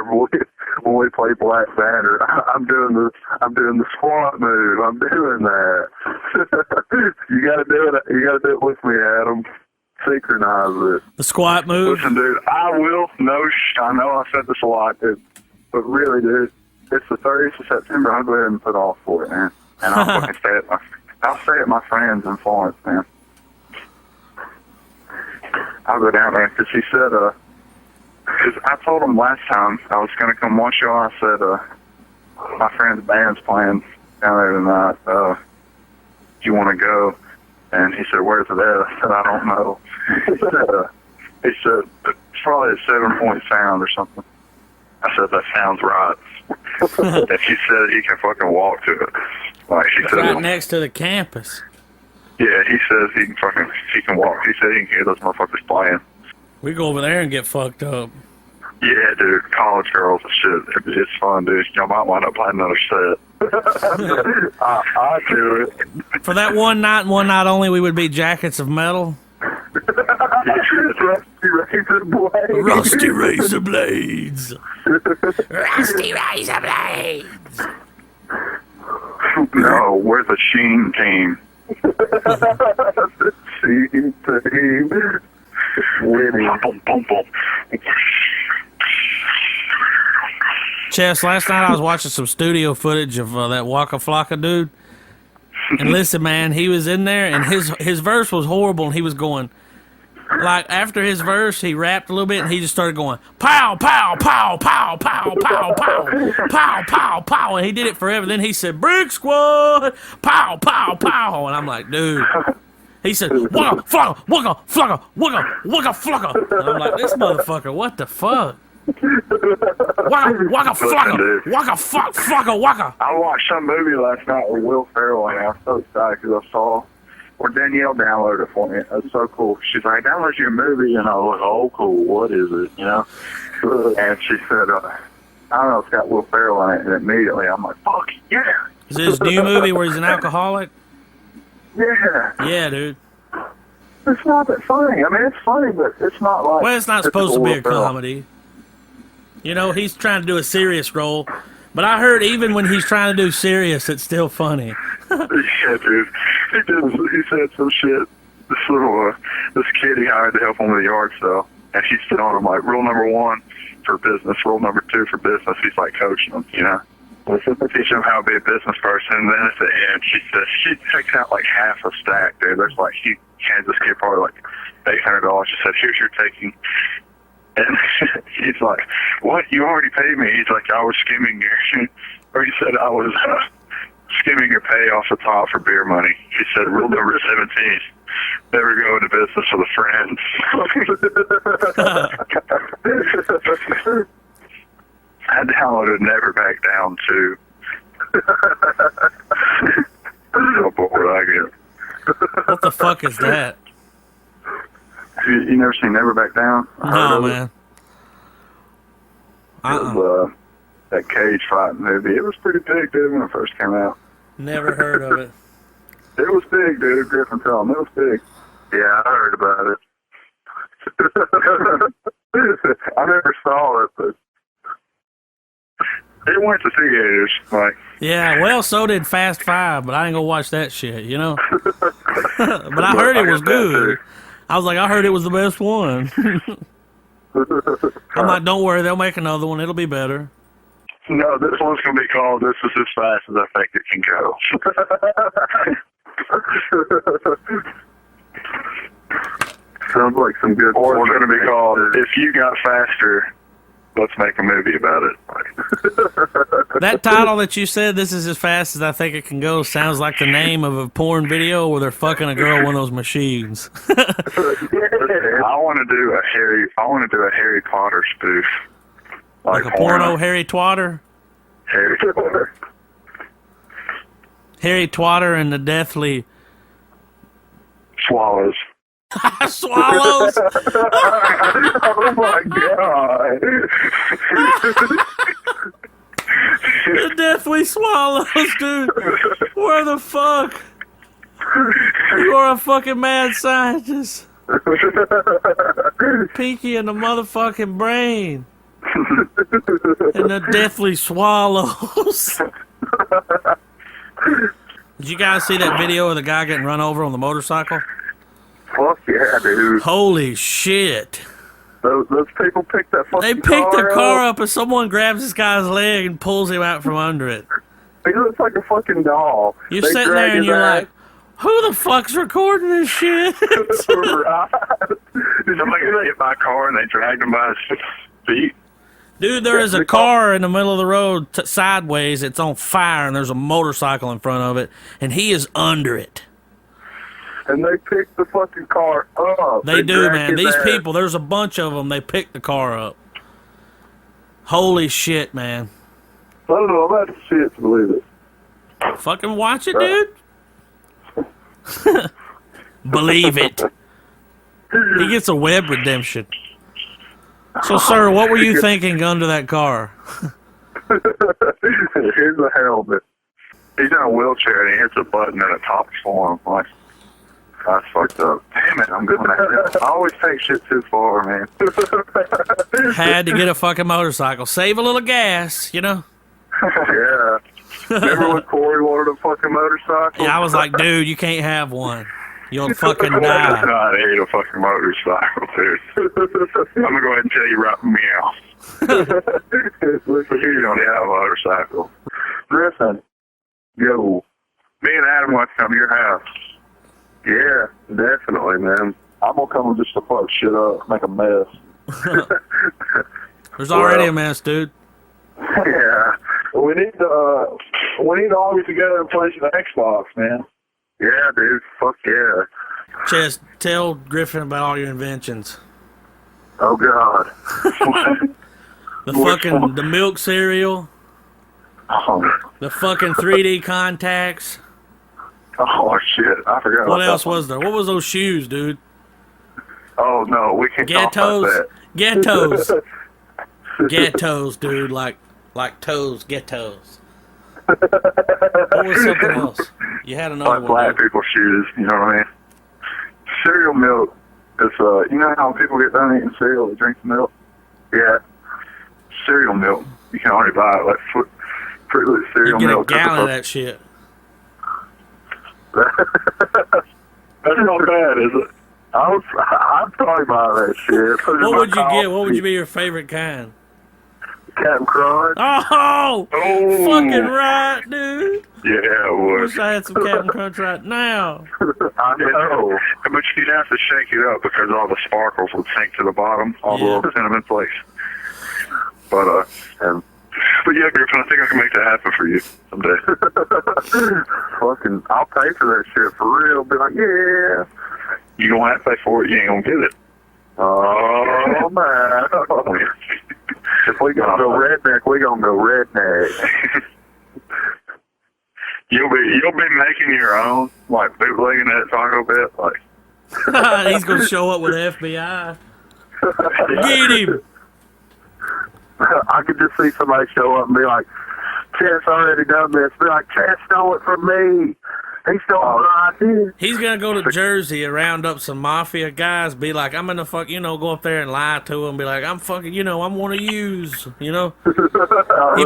we play Black Banner, I'm doing the squat move. I'm doing that. You gotta do it. You gotta do it with me, Adam. Synchronize it. The squat move. Listen, dude, I will. I know I said this a lot, dude, but really, dude, it's the 30th of September. I'll go ahead and put off for it, man. And I'll fucking stay at my friend's in Florence, man. I'll go down there, because he said, because I told him last time I was going to come one show, I said, my friend's band's playing down there tonight, do you want to go? And he said, where's it at? I said, I don't know. He said, it's probably a 7-point sound or something. I said, that sounds right. And she said he can fucking walk to it. Like, she said, right next to the campus. Yeah, he says he can walk. He said he can hear those motherfuckers playing. We go over there and get fucked up. Yeah, dude, college girls and shit. It's fun, dude. Y'all might wind up playing another set. I'll do it. For that one night and one night only, we would be Jackets of Metal. Rusty Razor Blades. Rusty Razor Blades. Rusty Razor Blades. No, we're the Sheen team. The Sheen team. Winning. Boom, boom, boom. Chess, last night I was watching some studio footage of that Waka Flocka dude. And listen, man, he was in there, and his verse was horrible, and he was going, like, after his verse, he rapped a little bit, and he just started going, pow, pow, pow, pow, pow, pow, pow, pow, pow, pow, and he did it forever. Then he said, Brick Squad, pow, pow, pow, and I'm like, dude. He said, waka flocka, waka flocka, waka flocka. And I'm like, this motherfucker, what the fuck? Waka flocka, waka flocka, waka. I watched some movie last night with Will Ferrell, and I was so excited because I saw, or Danielle downloaded it for me. It was so cool. She's like, download your movie, and I was like, oh, cool, what is it, you know? And she said, I don't know, it's got Will Ferrell in it, and immediately I'm like, fuck, yeah. Is it his new movie where he's an alcoholic? Yeah. Yeah, dude. It's not that funny. I mean, it's funny, but it's not like... Well, it's not supposed to be a Will Ferrell. comedy. You know, he's trying to do a serious role. But I heard even when he's trying to do serious, it's still funny. Yeah, dude. He said some shit. This kid he hired to help him with the yard sale, and he's telling him like rule number 1 for business, rule number 2 for business. He's like coaching him, you know. Teach him how to be a business person. And then at the end, she takes out like half a stack, dude. There's like, he hands this kid probably like $800. She said, here's your taking. And he's like, what? You already paid me. He's like, I was skimming your, or he said, I was skimming your pay off the top for beer money. He said, rule number 17, never go into business with a friend. I downloaded Never Back Down too. How bored I get. What the fuck is that? You never seen Never Back Down? No, man. It was that cage fight movie. It was pretty big, dude, when it first came out. Never heard of it. It was big, dude. Griffin told me it was big. Yeah, I heard about it. I never saw it, but it went to theaters. Like, Yeah, well, so did Fast Five, but I ain't gonna watch that shit, you know? But I heard it was good. I was like, I heard it was the best one. I'm like, don't worry, they'll make another one. It'll be better. No, this one's going to be called This Is As Fast As I Think It Can Go. Sounds like some good. Or it's going to be called If You Got Faster, Let's Make a Movie About It. That title that you said, This Is As Fast As I Think It Can Go, sounds like the name of a porn video where they're fucking a girl with one of those machines. I want to do a Harry Potter spoof. Like a porno Harry Twatter? Harry Potter. Harry Twatter and the Deathly Swallows. Swallows? Oh my god. The Deathly Swallows, dude. Where the fuck? You are a fucking mad scientist. Pinky in the motherfucking brain. And the Deathly Swallows. Did you guys see that video of the guy getting run over on the motorcycle? Fuck yeah, dude. Holy shit. Those people picked that fucking They picked the car car up. up and someone grabs this guy's leg and pulls him out from under it. He looks like a fucking doll. You're They sitting drag there and his you're ass. like, who the fuck's recording this shit? Right. Somebody hit my car and they dragged him by his feet. Dude, there is a car in the middle of the road sideways. It's on fire, and there's a motorcycle in front of it, and he is under it. And they picked the fucking car up. They do, dragged man. his These ass. people, there's a bunch of them. They picked the car up. Holy shit, man. I don't know. I'm about to see it to believe it. Fucking watch it, dude. Believe it. He gets a web redemption. So, sir, what were you thinking under that car? Here's a helmet. He's in a wheelchair and he hits a button and it talks for him. Like, that's fucked up. Damn it, I'm going to I always take shit too far, man. Had to get a fucking motorcycle. Save a little gas, you know? Yeah. Remember when Corey wanted a fucking motorcycle? Yeah, I was like, dude, you can't have one. You'll fucking die. I hate a fucking motorcycle, dude. I'm going to go ahead and tell you right meow. You don't have a motorcycle. Griffin, yo, me and Adam want to come to your house. Yeah, definitely, man. I'm going to come just to fuck shit up, make a mess. There's already a mess, dude. Yeah. We need to all get together and play some Xbox, man. Yeah, dude. Fuck yeah. Chess, tell Griffin about all your inventions. Oh, God. The milk cereal, the fucking 3D contacts. Oh, shit. I forgot What about else that one. was there? What was those shoes, dude? Oh, no. We can't talk about Ghettos. that. Ghettos, dude. Like toes, ghettos. What was something else? You had another Like one. black dude. people's shoes, you know what I mean? Cereal milk is, you know how people get done eating cereal, they drink the milk? Yeah. Cereal milk, you can only buy it like Fruit Loops You cereal get a milk. gallon of that shit. That's not bad, is it? I'd probably buy that shit. Put it in What my would you get? What would coffee. you be your favorite kind? Captain Crunch. Oh, Oh, fucking right, dude. Yeah, it I would. wish I had some Captain Crunch right now. I know. But you'd have to shake it up because all the sparkles would sink to the bottom, all the Yeah. little cinnamon flakes. But yeah, Griffin, I think I can make that happen for you someday. Fucking, I'll pay for that shit for real. Be like, yeah. You don't have to pay for it, you ain't gonna get it. Oh, man. If we gonna go redneck, we gonna go redneck. You'll be making your own, like bootlegging that Taco Bell, like. He's gonna show up with the FBI. Get him. I could just see somebody show up and be like, Chess already done this. Be like, Chess stole it from me. He stole my idea. He's gonna go to Jersey and round up some mafia guys. Be like, I'm gonna go up there and lie to him. Be like, I'm fucking, I'm one of yous. He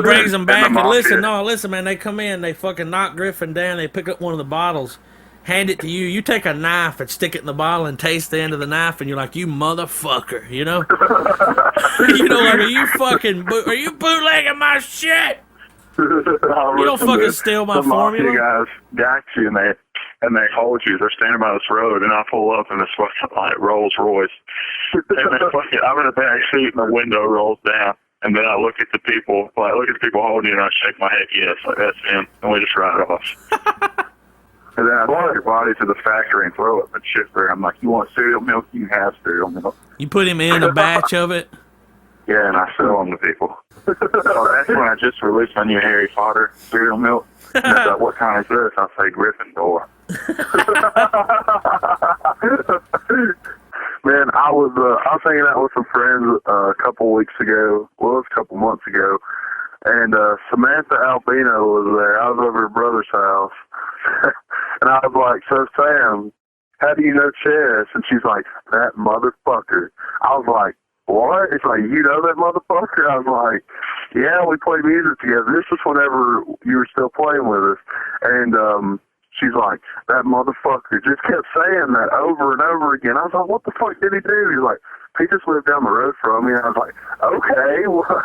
brings them back and listen, man. They come in, they fucking knock Griffin down. They pick up one of the bottles, hand it to you. You take a knife and stick it in the bottle and taste the end of the knife, and you're like, you motherfucker, are you bootlegging my shit? You don't fucking steal my formula. The guys got you and they hold you. They're standing by this road, and I pull up in this fucking like Rolls Royce, and I'm in the back seat, and the window rolls down, and then I look at the people holding you, and I shake my head, yes, like that's him, and we just ride off. And then I take your body to the factory and throw it in the chipper. I'm like, you want cereal milk? You can have cereal milk. You put him in a batch of it. Yeah, and I sell them to people. So that's when I just released my new Harry Potter cereal milk. And they're like, what kind is this? I say Gryffindor. Man, I was hanging out with some friends a couple weeks ago. Well, it was a couple months ago. And Samantha Albino was there. I was over at her brother's house. And I was like, so Sam, how do you know Chess? And she's like, that motherfucker. I was like, what? It's like, you know that motherfucker? I was like, yeah, we played music together. This was whenever you were still playing with us. And she's like, that motherfucker just kept saying that over and over again. I was like, what the fuck did he do? He's like, he just lived down the road from me. I was like, okay. Well,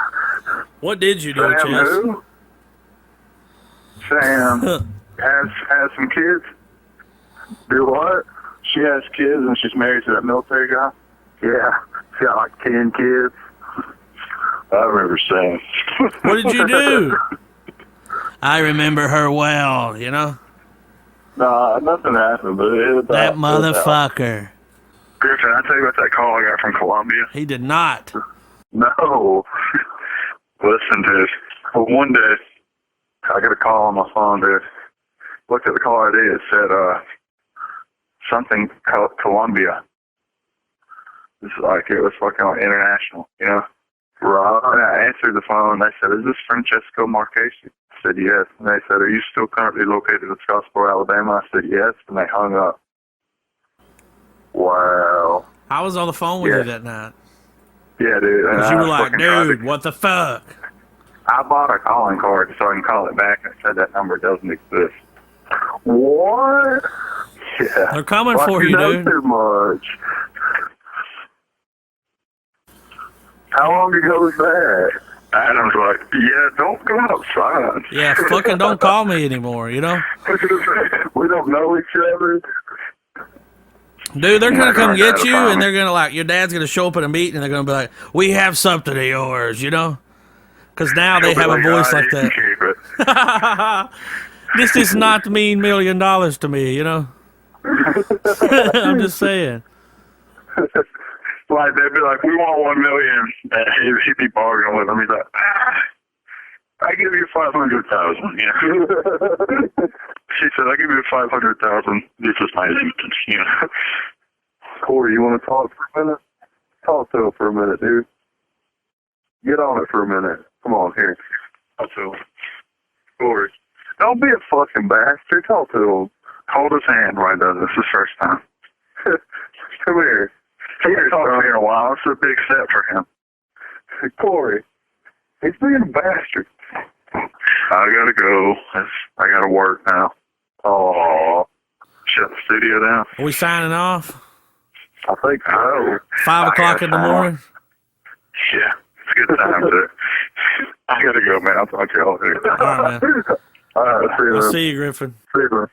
what did you do, Sam Chess? who? Sam has some kids. do what? She has kids, and she's married to that military guy. Yeah. She got like 10 kids. I remember Sam. What did you do? I remember her well, Nah, nothing happened, but that motherfucker. Griffin, I tell you about that call I got from Columbia. He did not. No. Listen, dude. Well, one day, I got a call on my phone, dude. Looked at the call ID. It said, something Columbia. It's like, it was fucking like international, Right. And I answered the phone, and they said, is this Francesco Marchesi? I said, yes. And they said, are you still currently located in Scottsboro, Alabama? I said, yes. And they hung up. Wow. I was on the phone with you that night. Yeah, dude. And You were I like, fucking tried dude, what the fuck? I bought a calling card so I can call it back, and it said that number doesn't exist. What? Yeah. They're coming Like for you, know dude. too much. How long ago was that? Adam's like, yeah, don't go outside. Yeah, fucking don't call me anymore, We don't know each other. Dude, they're gonna come get you, Adam. and they're gonna your dad's gonna show up at a meeting, and they're gonna be like, we have something of yours, Because now they have a voice like you that. can keep it. This does not mean $1 million to me, I'm just saying. Like, they'd be like, we want $1 million. And he'd be bargaining with them. He's like, I give you 500,000. She said, I give you 500,000. This is my limit. Corey, you want to talk for a minute? Talk to him for a minute, dude. Get on it for a minute. Come on, here. Talk to him. Corey, Don't be a fucking bastard. Talk to him. hold his hand while he does this the first time. Come here. He hasn't talked to me in a while. It's a big step for him. Corey, he's being a bastard. I gotta go. I gotta work now. Oh, shut the studio down. Are we signing off? I think so. 5 o'clock in the morning? Yeah, it's a good time to. I gotta go, man. I'll talk to y'all later. All right, man. All right, see you. I'll man. see you, Griffin. See you, man.